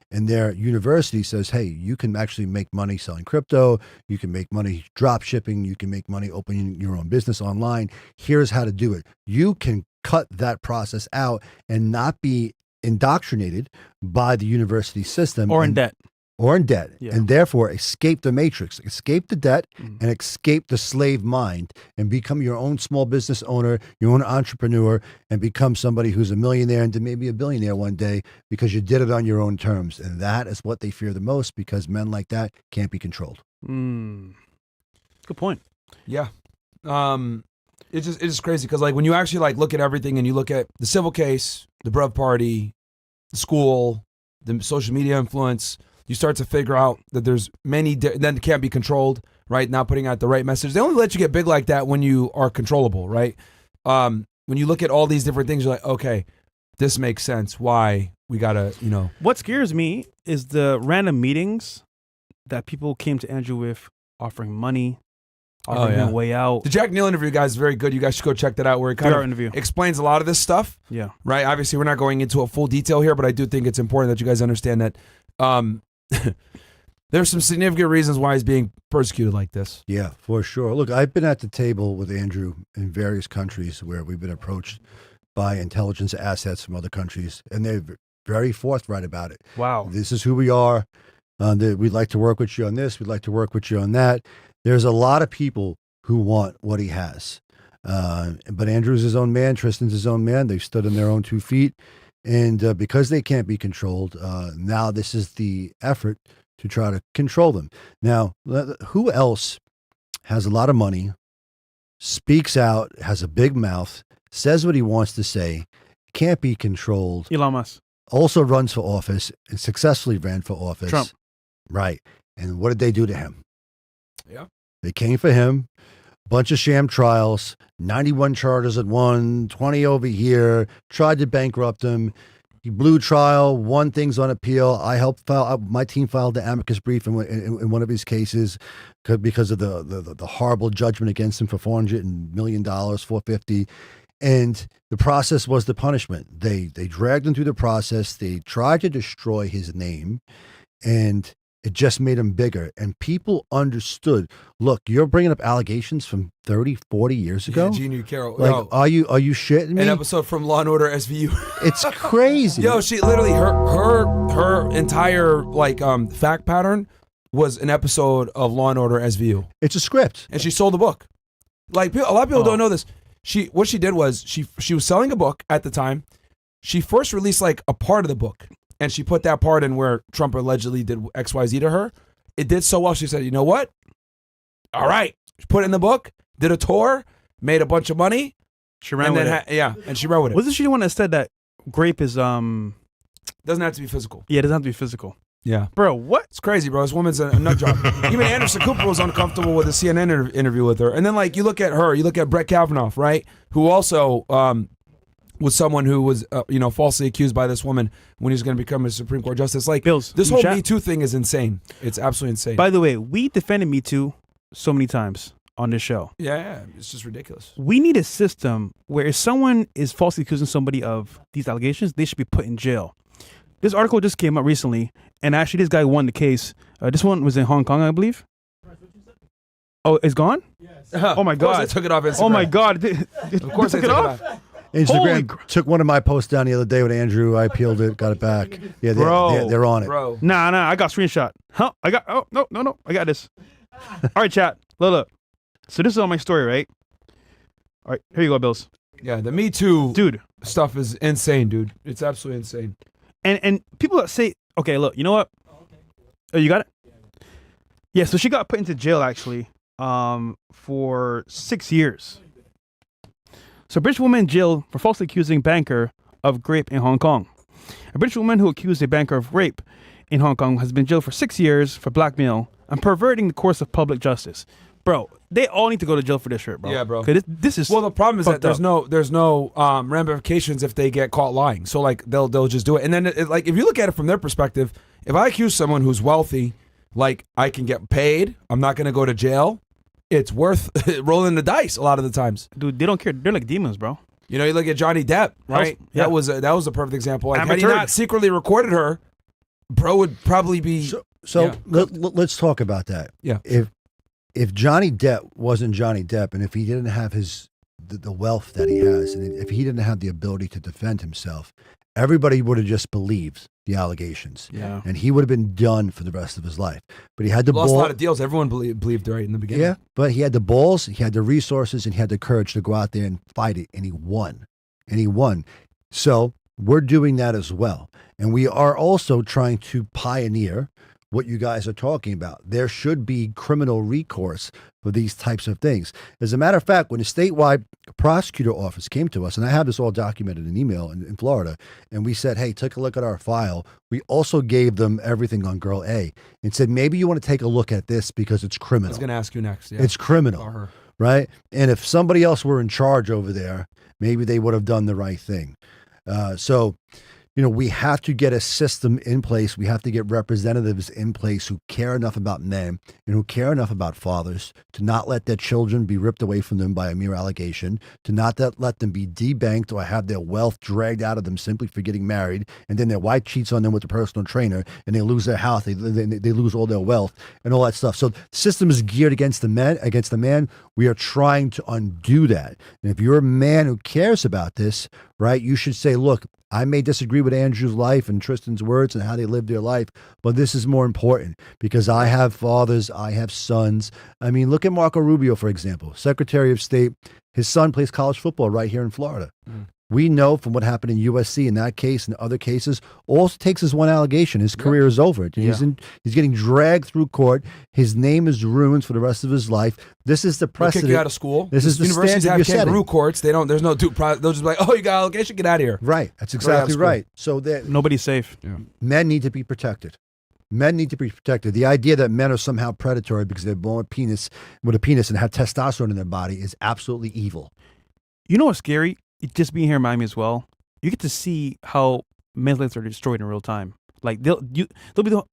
And their university says, hey, you can actually make money selling crypto. You can make money drop shipping. You can make money opening your own business online. Here's how to do it. You can cut that process out and not be indoctrinated by the university system. Or in debt. Or in debt. Yeah. And therefore escape the matrix, escape the debt and escape the slave mind and become your own small business owner, your own entrepreneur, and become somebody who's a millionaire and maybe a billionaire one day because you did it on your own terms. And that is what they fear the most because men like that can't be controlled. Good point. Yeah. It's just crazy because like when you actually like look at everything and you look at the civil case, the Bruv party, the school, the social media influence, you start to figure out that there's many, then it can't be controlled, right? Not putting out the right message. They only let you get big like that when you are controllable, right? When you look at all these different things, you're like, okay, this makes sense. Why we gotta, What scares me is the random meetings that people came to Andrew with offering money, offering him a way out. The Jack Neal interview, guys, is very good. You guys should go check that out where he kind of interview. explains a lot of this stuff. Yeah. Right? Obviously, we're not going into a full detail here, but I do think it's important that you guys understand that there's some significant reasons why he's being persecuted like this. Yeah, for sure. Look, I've been at the table with Andrew in various countries where we've been approached by intelligence assets from other countries, and they're very forthright about it. Wow. This is who we are. We'd like to work with you on this. We'd like to work with you on that. There's a lot of people who want what he has. But Andrew's his own man. Tristan's his own man. They've stood on their own 2 feet. And because they can't be controlled, now this is the effort to try to control them. Now, who else has a lot of money, speaks out, has a big mouth, says what he wants to say, can't be controlled, Elon Musk. also runs for office and successfully ran for office? Trump. Right. And what did they do to him? Yeah. They came for him. Bunch of sham trials, 91 charges at one, 20 over here, tried to bankrupt him. He blew trial, won things on appeal. I helped file, my team filed the amicus brief in one of his cases because of the horrible judgment against him for $400 million, $450. And the process was the punishment. They dragged him through the process. They tried to destroy his name, and it just made him bigger. And people understood, look, you're bringing up allegations from 30, 40 years ago? Yeah, Gene Carroll. Like, Yo, are you shitting me? an episode from Law and Order SVU. It's crazy. Yo, she literally, her entire fact pattern was an episode of Law and Order SVU. It's a script. And she sold the book. Like, a lot of people don't know this. What she did was she was selling a book at the time. She first released like a part of the book. And she put that part in where Trump allegedly did XYZ to her. It did so well. She said, you know what? All right. She put it in the book, did a tour, made a bunch of money. She ran with it. And she ran with it. Wasn't she the one that said that grape is Doesn't have to be physical. Yeah, it doesn't have to be physical. Yeah. Bro, what? It's crazy, bro. This woman's a nut job. Even Anderson Cooper was uncomfortable with a CNN interview with her. And then you look at her, you look at Brett Kavanaugh, right? Who also was someone who was, falsely accused by this woman when he was going to become a Supreme Court justice. Bills, this whole Me Too thing is insane. It's absolutely insane. By the way, we defended Me Too so many times on this show. Yeah, it's just ridiculous. We need a system where if someone is falsely accusing somebody of these allegations, they should be put in jail. This article just came up recently, and actually this guy won the case. This one was in Hong Kong, I believe. Oh, it's gone? Yes. Oh my God. I took it off Instagram. Oh my God. Of course I took it off. Instagram took one of my posts down the other day with Andrew. I peeled it, got it back. Yeah, they're on it. Bro. Nah, I got screenshot. Huh? No. I got this. All right, chat. Look. So this is on my story, right? All right, here you go, Bills. Yeah, the Me Too dude stuff is insane, dude. It's absolutely insane. And people that say, okay, look, you know what? Oh, you got it? Yeah, so she got put into jail actually for 6 years. So a British woman in jail for falsely accusing banker of rape in Hong Kong. A British woman who accused a banker of rape in Hong Kong has been jailed for 6 years for blackmail and perverting the course of public justice. Bro, they all need to go to jail for this shit, bro. Yeah, bro. 'Cause this is Well, the problem is that fucked up. there's no ramifications if they get caught lying. So like they'll just do it. And then like if you look at it from their perspective, if I accuse someone who's wealthy, like I can get paid, I'm not going to go to jail. It's worth rolling the dice a lot of the times. Dude, they don't care. They're like demons, bro. You know, you look at Johnny Depp, right? Yeah. That was a perfect example. Like, had he Amateur. not secretly recorded her, bro would probably be. So Yeah. let's talk about that. Yeah. If Johnny Depp wasn't Johnny Depp, and if he didn't have the wealth that he has, and if he didn't have the ability to defend himself, everybody would have just believed the allegations. Yeah. And he would have been done for the rest of his life. But he had the lost a ball. lot of deals. Everyone believed right in the beginning. Yeah, but he had the balls, he had the resources, and he had the courage to go out there and fight it, and he won. So we're doing that as well. And we are also trying to pioneer what you guys are talking about. There should be criminal recourse for these types of things. As a matter of fact, when the statewide prosecutor office came to us, and I have this all documented in email in Florida, and we said, hey, take a look at our file. We also gave them everything on girl A and said, maybe you want to take a look at this because it's I criminal. was going to ask you next. Yeah. It's criminal, Or her. right? And if somebody else were in charge over there, maybe they would have done the right thing. So, we have to get a system in place. We have to get representatives in place who care enough about men and who care enough about fathers to not let their children be ripped away from them by a mere allegation, to not let them be debanked or have their wealth dragged out of them simply for getting married, and then their wife cheats on them with a personal trainer, and they lose their house, they lose all their wealth and all that stuff. So the system is geared against the man. We are trying to undo that. And if you're a man who cares about this, right, you should say, look, I may disagree with Andrew's life and Tristan's words and how they live their life, but this is more important because I have fathers, I have sons. I mean, look at Marco Rubio, for example, Secretary of State. His son plays college football right here in Florida. We know from what happened in USC in that case and other cases, all it takes is one allegation. His career is over. He's getting dragged through court. His name is ruined for the rest of his life. This is the They'll precedent. kick you out of school. This is the Universities standard have you're kangaroo setting. courts. They don't. There's no due process. They'll just be like, oh, you got allegation, get out of here. Right. That's Right out of exactly school. right. So that Nobody's safe. men need to be protected. Men need to be protected. The idea that men are somehow predatory because they're born with a penis and have testosterone in their body is absolutely evil. You know what's scary? Just being here in Miami as well. You get to see how men's lives are destroyed in real time. Like they'll be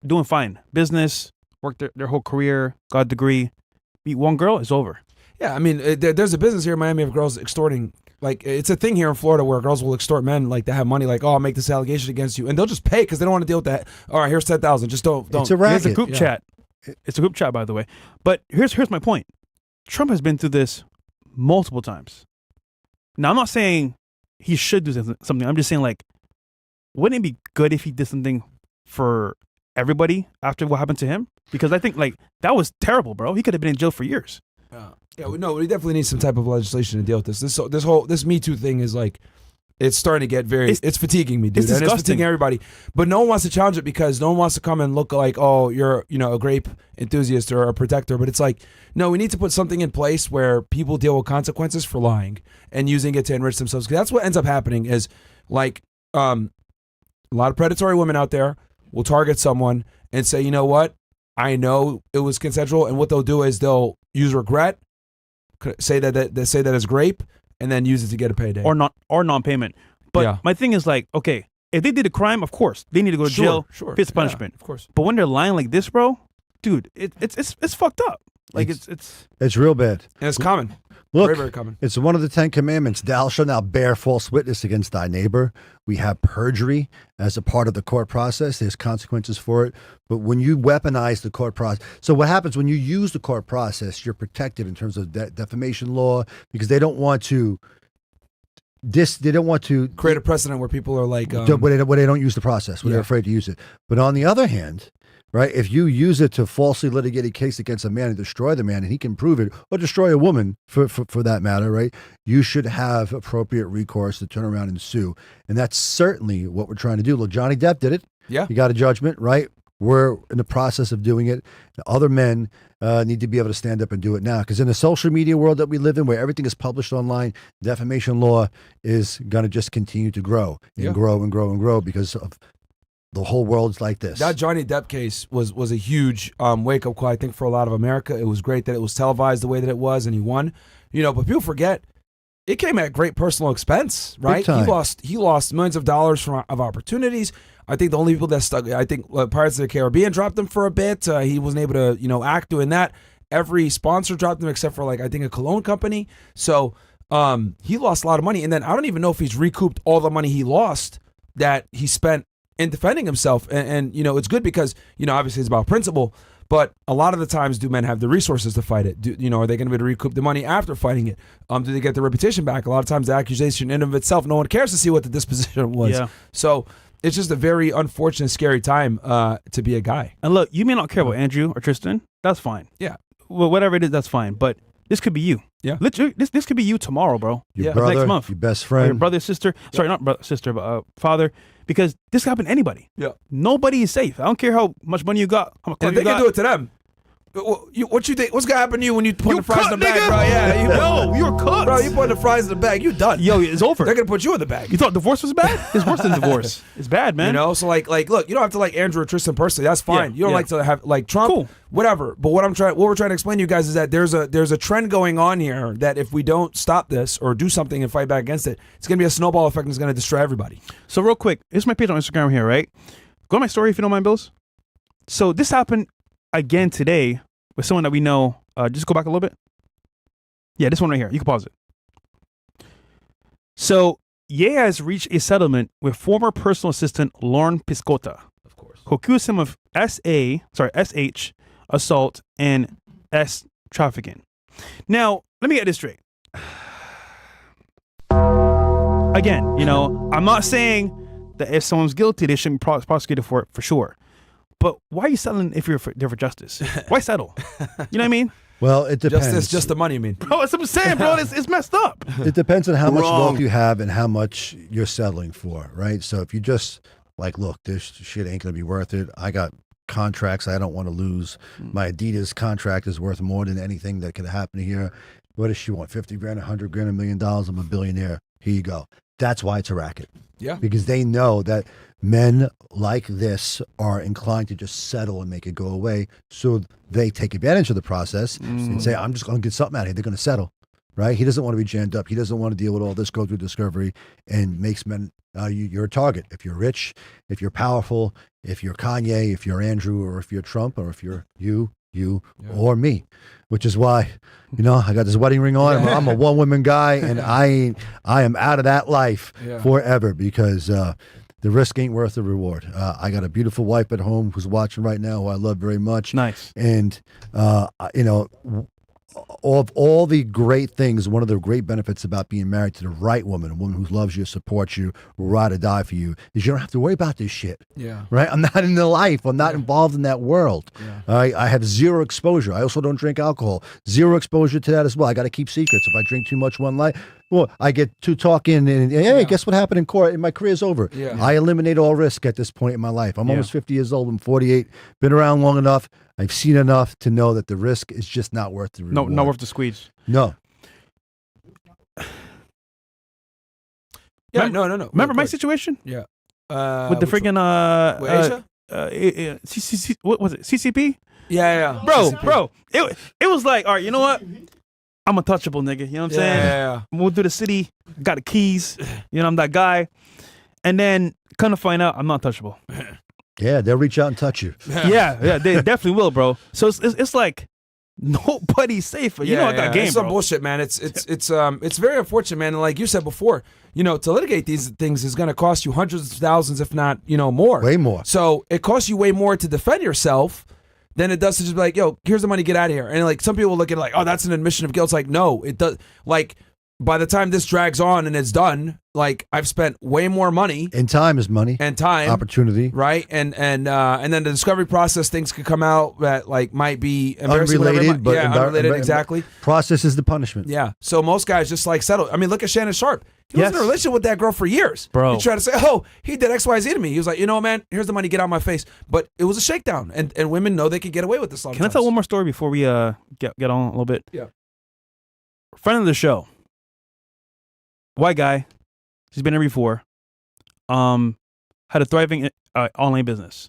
doing fine, business, work their whole career, got a degree. Meet one girl, it's over. Yeah, I mean, there's a business here in Miami of girls extorting. Like, it's a thing here in Florida where girls will extort men, like, they have money, like, oh, I'll make this allegation against you. And they'll just pay because they don't want to deal with that. All right, here's $10,000. Just don't. It's a racket. Here's a group chat. It's a group chat, by the way. But here's my point. Trump has been through this multiple times. Now, I'm not saying he should do something. I'm just saying, like, wouldn't it be good if he did something for everybody after what happened to him? Because I think, like, that was terrible, bro. He could have been in jail for years. Yeah, we definitely need some type of legislation to deal with this. This Me Too thing is like, it's starting to get it's fatiguing me, dude. It's and it's disgusting. fatiguing everybody. But no one wants to challenge it because no one wants to come and look like, oh, you're, a grape enthusiast or a protector. But it's like, no, we need to put something in place where people deal with consequences for lying and using it to enrich themselves. Because that's what ends up happening is, like, a lot of predatory women out there will target someone and say, you know what? I know it was consensual. And what they'll do is they'll use regret, say that it's grape, and then use it to get a payday or non-payment. But my thing is, like, okay, if they did a crime, of course they need to go to jail, face punishment, of course. But when they're lying like this, bro, dude, it's fucked up. Like it's real bad. And it's common. Look, very, very common. It's one of the 10 commandments. Thou shalt not bear false witness against thy neighbor. We have perjury as a part of the court process. There's consequences for it. But when you weaponize the court process, so what happens when you use the court process, you're protected in terms of defamation law because they don't want to create a precedent where people are like, where they don't use the process, where they're afraid to use it. But on the other hand, right? If you use it to falsely litigate a case against a man and destroy the man, and he can prove it, or destroy a woman for that matter, right? You should have appropriate recourse to turn around and sue. And that's certainly what we're trying to do. Look, Johnny Depp did it. Yeah. He got a judgment, right? We're in the process of doing it. Other men need to be able to stand up and do it now. Because in the social media world that we live in, where everything is published online, defamation law is going to just continue to grow and grow and grow and grow because of the whole world's like this. That Johnny Depp case was a huge wake-up call, I think, for a lot of America. It was great that it was televised the way that it was, and he won. But people forget, it came at great personal expense, right? Big time. He lost millions of dollars of opportunities. I think the only people that stuck, I think Pirates of the Caribbean dropped him for a bit. He wasn't able to, act doing that. Every sponsor dropped him except for I think a cologne company. So he lost a lot of money. And then I don't even know if he's recouped all the money he lost that he spent in defending himself. And it's good because, obviously it's about principle. But a lot of the times, do men have the resources to fight it? Are they going to be able to recoup the money after fighting it? Do they get their reputation back? A lot of times the accusation in and of itself, no one cares to see what the disposition was. Yeah. So it's just a very unfortunate, scary time to be a guy. And look, you may not care about Andrew or Tristan. That's fine. Yeah. Well, whatever it is, that's fine. But this could be you. Yeah. Literally, this could be you tomorrow, bro. Your Yeah. brother, Next month. your best Or friend. your brother, sister. Sorry, not brother, sister, but father. Because this could happen to anybody. Yeah. Nobody is safe. I don't care how much money you got. How much And car they you can got. do it to them. What you think? What's gonna happen to you when you put You the fries in the cooked, bag, nigga. bro? Yeah, You're cooked. bro. You put the fries in the bag, you done. Yo, it's over. They're gonna put you in the bag. You thought divorce was bad? It's worse than divorce. It's bad, man. So look, you don't have to like Andrew or Tristan personally. That's fine. Yeah, You don't yeah. like to have like Trump, Cool. whatever. But what we're trying to explain to you guys is that there's a trend going on here that if we don't stop this or do something and fight back against it, it's gonna be a snowball effect and it's gonna destroy everybody. So real quick, here's my page on Instagram here, right? Go to my story if you don't mind, Bills. So this happened again today with someone that we know. Just go back a little bit. Yeah, this one right here. You can pause it. So Ye has reached a settlement with former personal assistant Lauren Piscota, Of course. who accused him of SH assault and S trafficking. Now, let me get this straight. Again, I'm not saying that if someone's guilty, they shouldn't be prosecuted for it for sure. But why are you settling if you're there for justice? Why settle? You know what I mean? Well, it depends. Just the money, you mean? Bro, that's what I'm saying, bro. It's messed up. It depends on how much Wrong. wealth you have and how much you're settling for, right? So if you just look, this shit ain't gonna be worth it. I got contracts I don't want to lose. My Adidas contract is worth more than anything that could happen here. What does she want? 50 grand, 100 grand, $1 million. I'm a billionaire. Here you go. That's why it's a racket. Yeah. Because they know that men like this are inclined to just settle and make it go away. So they take advantage of the process and say, I'm just going to get something out of here. They're going to settle, right? He doesn't want to be jammed up. He doesn't want to deal with all this, go through discovery, and makes men, you're a target. If you're rich, if you're powerful, if you're Kanye, if you're Andrew, or if you're Trump, or if you're you or me, which is why, I got this wedding ring on. I'm a one-woman guy, and I am out of that life forever because the risk ain't worth the reward. I got a beautiful wife at home who's watching right now, who I love very much. Nice. And, of all the great things, one of the great benefits about being married to the right woman, a woman who loves you, supports you, will ride or die for you, is you don't have to worry about this shit. Yeah. Right? I'm not in the life. I'm not involved in that world. Yeah. I have zero exposure. I also don't drink alcohol. Zero exposure to that as well. I got to keep secrets. If I drink too much one night, well, I get to talking and hey, guess what happened in court? And my career's over. Yeah. I eliminate all risk at this point in my life. I'm almost 50 years old. I'm 48. Been around long enough. I've seen enough to know that the risk is just not worth the reward. No, not worth the squeeze. No. Yeah. No. Remember my situation Yeah. with the friggin' Asia? what was it? CCP? Yeah. Bro, it was like, all right, you know what? I'm untouchable, nigga. You know what I'm saying? Yeah. Moved through the city, got the keys. I'm that guy. And then kind of find out I'm not touchable. Yeah, they'll reach out and touch you. Yeah, they definitely will, bro. So it's like nobody's safe. You know I got game, It's bro. some bullshit, man. It's very unfortunate, man. And like you said before, to litigate these things is going to cost you hundreds of thousands, if not, more. Way more. So it costs you way more to defend yourself than it does to just be like, yo, here's the money, get out of here. And like some people look at it like, oh, that's an admission of guilt. It's like, no, it does. Like by the time this drags on and it's done, like I've spent way more money. And time is money. And time. Opportunity. Right? And then the discovery process, things could come out that like might be embarrassing. Unrelated, but unrelated, exactly. Process is the punishment. Yeah. So most guys just like settle. I mean, look at Shannon Sharp. He was in a relationship with that girl for years. Bro. He tried to say, oh, he did XYZ to me. He was like, you know, man, here's the money, get out of my face. But it was a shakedown. And women know they can get away with this. Can I tell one more story before we get on a little bit? Yeah. Friend of the show. White guy. He's been here before. Had a thriving online business.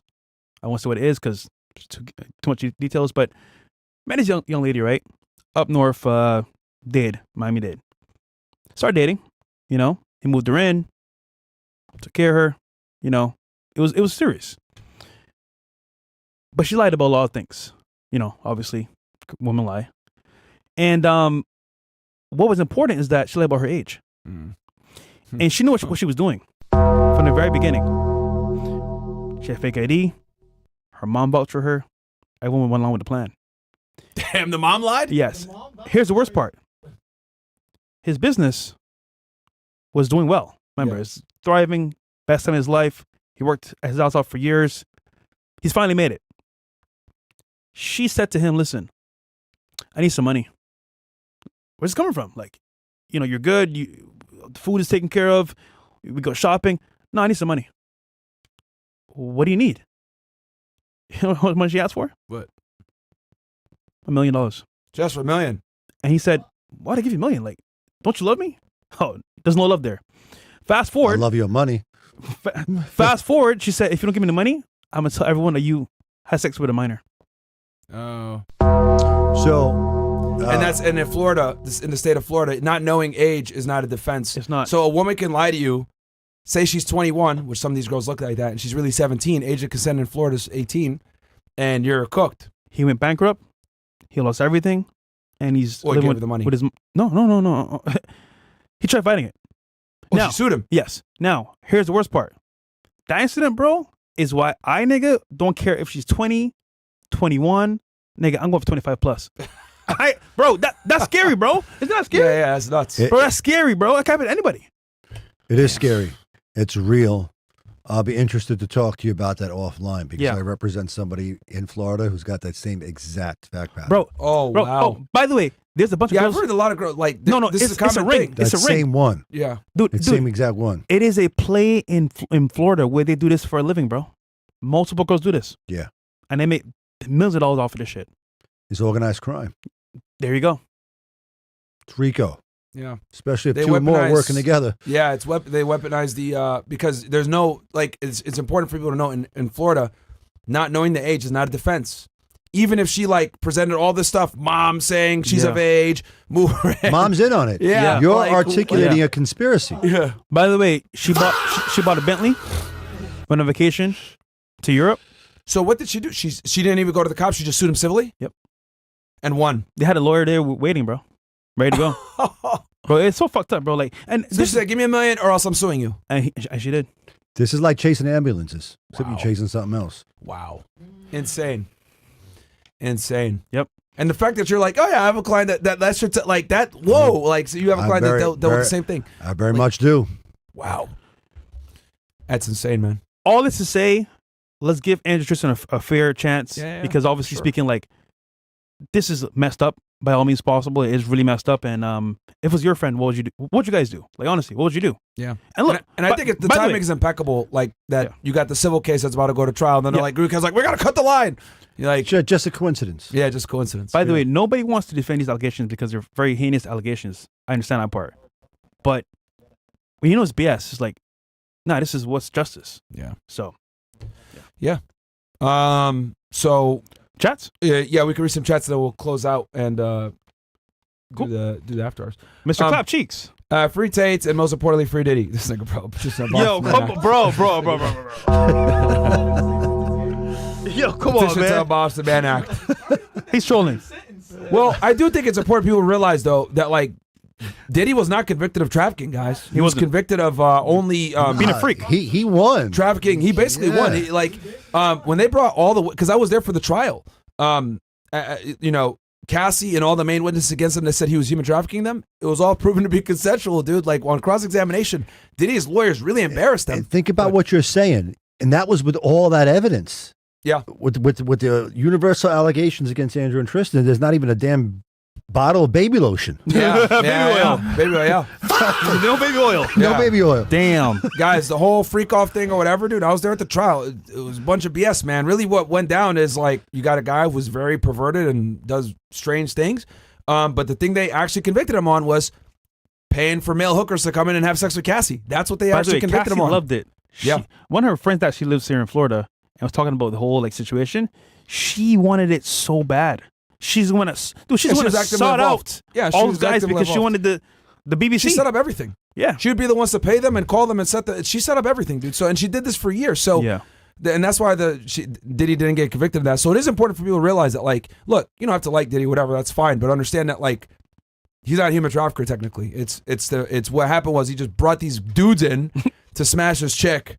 I won't say what it is because too much details, but met his young lady, right? Up north, Miami-Dade. Started dating, you know. He moved her in, took care of her, you know. It was serious. But she lied about a lot of things. You know, obviously, women lie. And what was important is that she lied about her age. And she knew what she was doing from the very beginning. She had fake ID. Her mom vouched for her. Everyone went along with the plan. Damn, the mom lied? Yes. Here's the worst part. His business was doing well. Remember, it's thriving, best time of his life. He worked at his house out for years. He's finally made it. She said to him, listen, I need some money. Where's it coming from? Like, you know, you're good. The food is taken care of. We go shopping. No, I need some money. What do you need? You know how much she asked for? What? $1 million. Just for $1 million. And he said, why'd I give you $1 million? Like, don't you love me? Oh, there's no love there. Fast forward. I love your money. Fast forward, she said, if you don't give me the money, I'm going to tell everyone that you had sex with a minor. Oh. So... and in Florida, in the state of Florida, not knowing age is not a defense. It's not. So a woman can lie to you, say she's 21, which some of these girls look like that, and she's really 17. Age of consent in Florida is 18, and you're cooked. He went bankrupt. He lost everything, and he's living with the money. With his no. He tried fighting it. Oh, now, she sued him. Yes. Now, here's the worst part. That incident, bro, is why I, nigga, don't care if she's 20, 21. Nigga, I'm going for 25 plus. Bro, that's scary, bro. Isn't that scary? Yeah, that's nuts. Bro, that's scary, bro. That can happen to anybody. It is scary. It's real. I'll be interested to talk to you about that offline because I represent somebody in Florida who's got that same exact fact pattern. Bro, wow. Oh, by the way, there's a bunch of girls. I've heard a lot of girls like this is a it's a common ring. thing. It's a ring. Same one. Yeah. Dude, same exact one. It is a play in Florida where they do this for a living, bro. Multiple girls do this. Yeah. And they make millions of dollars off of this shit. It's organized crime. There you go. It's RICO. Yeah. Especially if two or more are working together. Yeah, they weaponize the because there's no it's important for people to know in Florida, not knowing the age is not a defense. Even if she like presented all this stuff, mom saying she's of age, move her in. Mom's in on it. Yeah. You're articulating a conspiracy. Yeah. By the way, she bought a Bentley, went on vacation to Europe. So what did she do? She didn't even go to the cops. She just sued him civilly. Yep. And won. They had a lawyer there waiting, bro, ready to go. Bro, it's so fucked up, bro. Like, and so she said, "Give me $1 million, or else I'm suing you." And she did. This is like chasing ambulances, except Wow. you're chasing something else. Wow. Insane. Yep. And the fact that you're like, oh yeah, I have a client that's like that. Whoa, like so you have a client that dealt with the same thing. I very much do. Wow. That's insane, man. All this to say, let's give Andrew Tristan a fair chance because obviously speaking, like, this is messed up by all means possible. It is really messed up. And if it was your friend, what would you do? What would you guys do? Like, honestly, what would you do? Yeah. And look, I think the timing is impeccable. Like that, you got the civil case that's about to go to trial, and then they're like, because like we gotta cut the line. You're like, just a coincidence. Yeah, just coincidence. By the way, nobody wants to defend these allegations because they're very heinous allegations. I understand that part, but when you know it's BS, it's like, nah, this is what's justice. Yeah. So. Yeah. So. Chats? Yeah, we can read some chats that we'll close out and do the after hours. Mr. Clap Cheeks. Free Tates and most importantly, free Diddy. This nigga, bro. Yo, bro. Yo, come on, man. Boston Man Act. He's trolling. Well, I do think it's important people realize, though, that, like, Diddy was not convicted of trafficking, guys. He was convicted of only being a freak. He won trafficking. He basically won. He, like when they brought all the because I was there for the trial. Cassie and all the main witnesses against him that said he was human trafficking them, it was all proven to be consensual, dude. Like on cross-examination, Diddy's lawyers really embarrassed them. And think about what you're saying. And that was with all that evidence. Yeah. With the universal allegations against Andrew and Tristan, there's not even a damn bottle of baby lotion. Yeah. Baby oil. Baby oil, yeah. No baby oil. No Yeah. baby oil. Damn. Guys, the whole freak off thing or whatever, dude, I was there at the trial. It was a bunch of BS, man. Really what went down is like you got a guy who was very perverted and does strange things. But the thing they actually convicted him on was paying for male hookers to come in and have sex with Cassie. That's what they By the actually way, convicted Cassie him on. loved it. Yeah. One of her friends that she lives here in Florida and was talking about the whole like situation. She wanted it so bad. She's the one that, dude, she's And the she one was that actively sought involved. out Yeah, she all was those guys actively because she involved. wanted the BBC. She set up everything. Yeah. She would be the ones to pay them and call them and she set up everything, dude. So, and she did this for years. So, Yeah. and that's why Diddy didn't get convicted of that. So it is important for people to realize that, like, look, you don't have to like Diddy, whatever, that's fine. But understand that, like, he's not a human trafficker technically. It's what happened was he just brought these dudes in to smash his chick.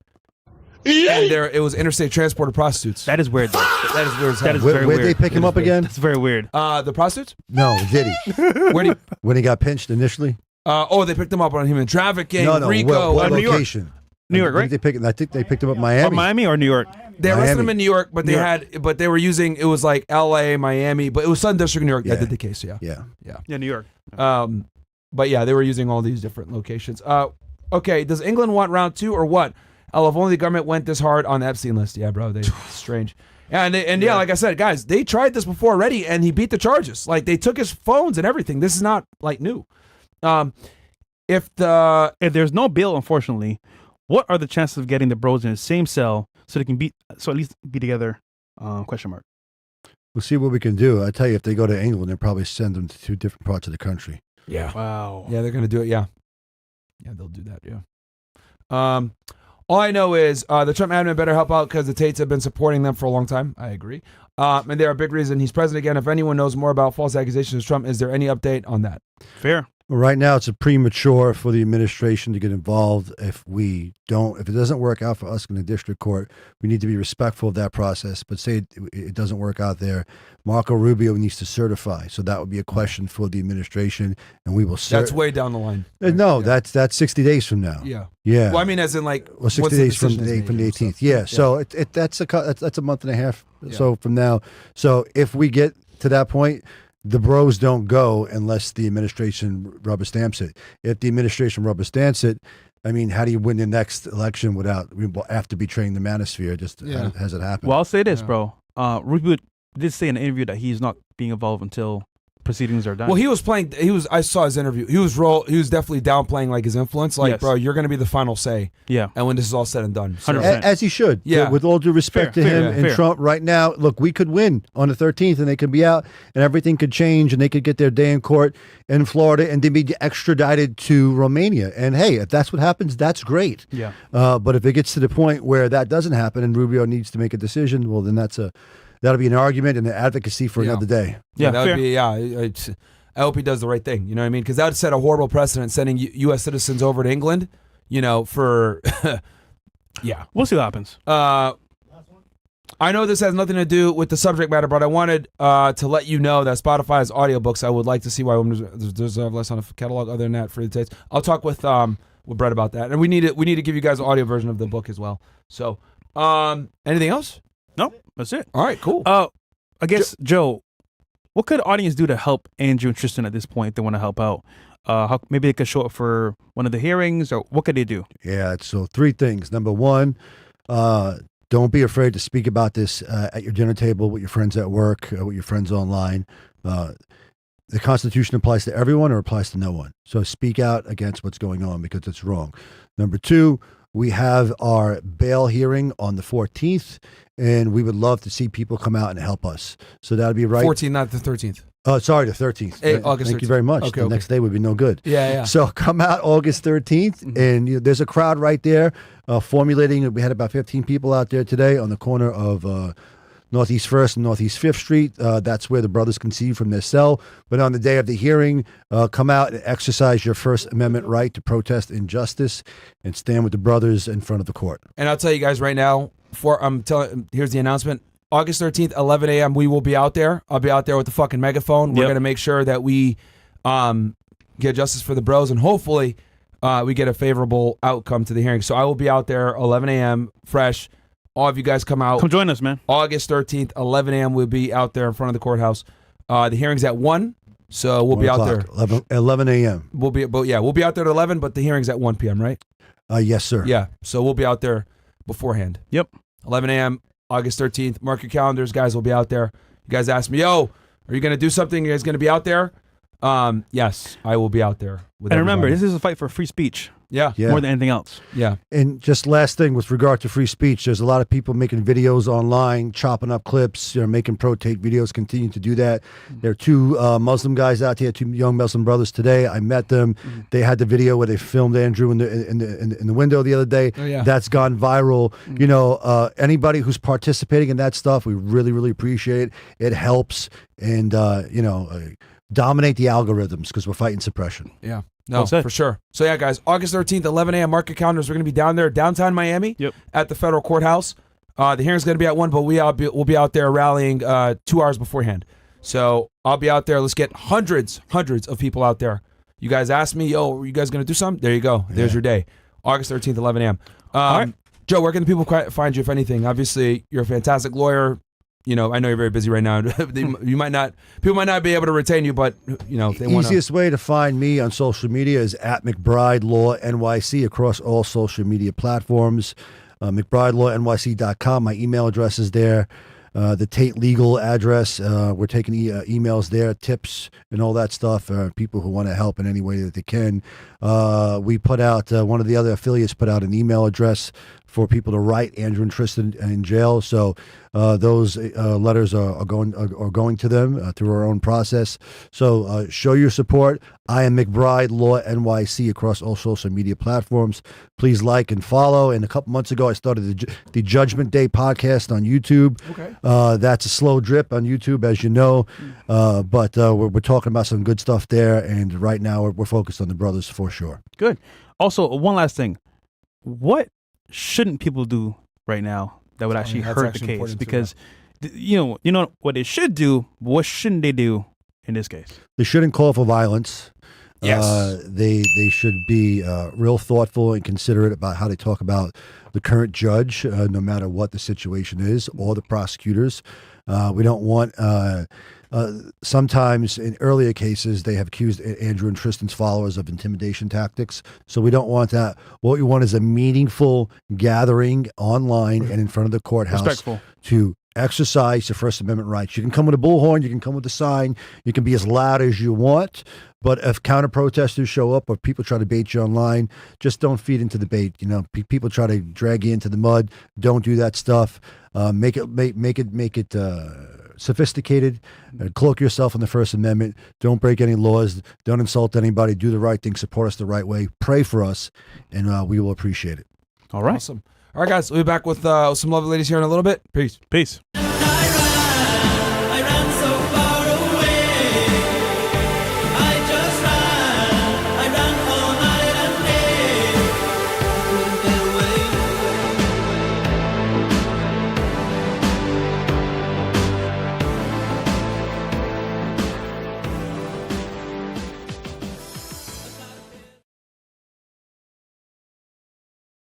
And it was interstate transport of prostitutes. That is weird, though. That is weird as hell. That is very Where'd weird. they pick him up again? That's very weird. The prostitutes? No, did he? Where do you, When he got pinched initially? they picked him up on human trafficking, No, Rico. what New York. location? New York, Where right? did they pick him? I think they picked him up in Miami. Miami or New York? They arrested Miami. him in New York, but they were using, it was like L.A., Miami, but it was Southern District of New York that Yeah. did the case. Yeah. Yeah. Yeah, New York. But yeah, they were using all these different locations. Okay, does England want round 2 or what? Oh, if only the government went this hard on the Epstein list. Yeah, bro, it's strange. Yeah, and yeah, like I said, guys, they tried this before already, and he beat the charges. Like they took his phones and everything. This is not like new. If there's no bail, unfortunately, what are the chances of getting the bros in the same cell so they can at least be together? Question mark. We'll see what we can do. I tell you, if they go to England, they'll probably send them to 2 different parts of the country. yeah, Wow. yeah, they're gonna do it. Yeah, they'll do that. Yeah. All I know is the Trump admin better help out because the Tates have been supporting them for a long time. I agree. And they're a big reason he's president again. If anyone knows more about false accusations of Trump, is there any update on that? Fair. Well, right now, it's premature for the administration to get involved. If it doesn't work out for us in the district court, we need to be respectful of that process. But say it doesn't work out there, Marco Rubio needs to certify. So that would be a question for the administration, and we will. That's way down the line. No, that's 60 days from now. Yeah. Yeah. Well, I mean, as in like, Well, 60 once the days from decision the is made and 18th. stuff. Yeah. So that's a month and a half. Yeah. So from now. So if we get to that point, the bros don't go unless the administration rubber stamps it. If the administration rubber stamps it, I mean, how do you win the next election after betraying the manosphere? Just has it happened? Well, I'll say this, bro. Rubio did say in an interview that he's not being involved until proceedings are done. Well, he was playing. I saw his interview. He was definitely downplaying like his influence. Like, Yes. bro, you're gonna be the final say. Yeah. And when this is all said and done, so, 100%. As he should. Yeah. With all due respect Fair, to fair, him and fair. Trump right now, look, we could win on the 13th and they could be out and everything could change and they could get their day in court in Florida and they'd be extradited to Romania. And hey, if that's what happens, that's great. Yeah. But if it gets to the point where that doesn't happen and Rubio needs to make a decision, well, then that'll be an argument and an advocacy for Yeah. another day. Yeah, that would fair. be. I hope he does the right thing. You know what I mean? Because that would set a horrible precedent, sending U.S. citizens over to England. You know, for yeah. We'll see what happens. I know this has nothing to do with the subject matter, but I wanted to let you know that Spotify has audiobooks. I would like to see why women deserve less on a catalog. Other than that, free the Tates. I'll talk with Brett about that, and we need to give you guys an audio version of the book as well. So, anything else? No, that's it. All right, cool. I guess, Joe, what could the audience do to help Andrew and Tristan at this point if they want to help out? Maybe they could show up for one of the hearings, or what could they do? Yeah, so 3 things. Number 1, don't be afraid to speak about this at your dinner table, with your friends at work, with your friends online. The Constitution applies to everyone or applies to no one. So speak out against what's going on because it's wrong. Number 2, we have our bail hearing on the 14th, and we would love to see people come out and help us. So that'd be right. 14th, not the 13th. Oh, sorry, the 13th. August Thank you 13th. very much. Okay, The okay. next day would be no good. Yeah. So come out August 13th, and there's a crowd right there formulating. We had about 15 people out there today on the corner of Northeast 1st and Northeast 5th Street. That's where the brothers can see you from their cell. But on the day of the hearing, come out and exercise your First Amendment right to protest injustice and stand with the brothers in front of the court. And I'll tell you guys right now, here's the announcement. August 13th, 11 a.m., we will be out there. I'll be out there with the fucking megaphone. We're Yep. going to make sure that we get justice for the bros, and hopefully we get a favorable outcome to the hearing. So I will be out there 11 a.m. fresh. All of you guys come out. Come join us, man. August 13th, 11 a.m. We'll be out there in front of the courthouse. The hearing's at 1, so we'll 1 be out o'clock, there. 11 a.m. We'll be out there at 11, but the hearing's at 1 p.m., right? Yes, sir. Yeah, so we'll be out there beforehand. Yep. 11 a.m., August 13th. Mark your calendars, guys. We'll be out there. You guys asked me, yo, are you going to do something? You guys going to be out there? Yes, I will be out there. With And remember, everybody. this is a fight for free speech Yeah. more than anything else. Yeah. And just last thing with regard to free speech, there's a lot of people making videos online, chopping up clips, making pro-Tate videos, continue to do that. There are two Muslim guys out there, two young Muslim brothers today. I met them. They had the video where they filmed Andrew in the window the other day. Oh, yeah. That's gone viral. Anybody who's participating in that stuff, we really, really appreciate it. It helps and, dominate the algorithms because we're fighting suppression. Yeah. No, Well said. for sure. So, yeah, guys, August 13th, 11 a.m., mark your calendars. We're going to be down there, downtown Miami, Yep. at the federal courthouse. The hearing's going to be at 1, but we'll be out there rallying 2 hours beforehand. So I'll be out there. Let's get hundreds of people out there. You guys asked me, yo, are you guys going to do something? There you go. There's your day. August 13th, 11 a.m. All right. Joe, where can the people find you, if anything? Obviously, you're a fantastic lawyer. I know you're very busy right now. People might not be able to retain you, but if they want to. Easiest way to find me on social media is at McBride Law NYC across all social media platforms. McBrideLawNYC.com. My email address is there. The Tate legal address. We're taking emails there, tips and all that stuff. People who want to help in any way that they can. We put out one of the other affiliates put out an email address for people to write Andrew and Tristan in jail. So those letters are going to them through our own process. So show your support. I am McBride Law NYC across all social media platforms. Please like and follow. And a couple months ago, I started the Judgment Day podcast on YouTube. Okay. That's a slow drip on YouTube, as you know, but we're talking about some good stuff there. And right now, we're focused on the brothers for sure. Good. Also, one last thing. What shouldn't people do right now that would actually that's hurt actually the case? important too, Because you know what they should do, but what shouldn't they do in this case? They shouldn't call for violence. Yes. They should be real thoughtful and considerate about how they talk about the current judge, no matter what the situation is, or the prosecutors. We don't want. Sometimes in earlier cases, they have accused Andrew and Tristan's followers of intimidation tactics. So we don't want that. What we want is a meaningful gathering online and in front of the courthouse Respectful. to exercise your First Amendment rights. You can come with a bullhorn, you can come with a sign, you can be as loud as you want, but if counter protesters show up or people try to bait you online, just don't feed into the bait. People try to drag you into the mud. Don't do that stuff. Make it sophisticated. Cloak yourself in the First Amendment. Don't break any laws. Don't insult anybody. Do the right thing. Support us the right way. Pray for us, and we will appreciate it. All right. Awesome. All right, guys. We'll be back with some lovely ladies here in a little bit. Peace. Peace.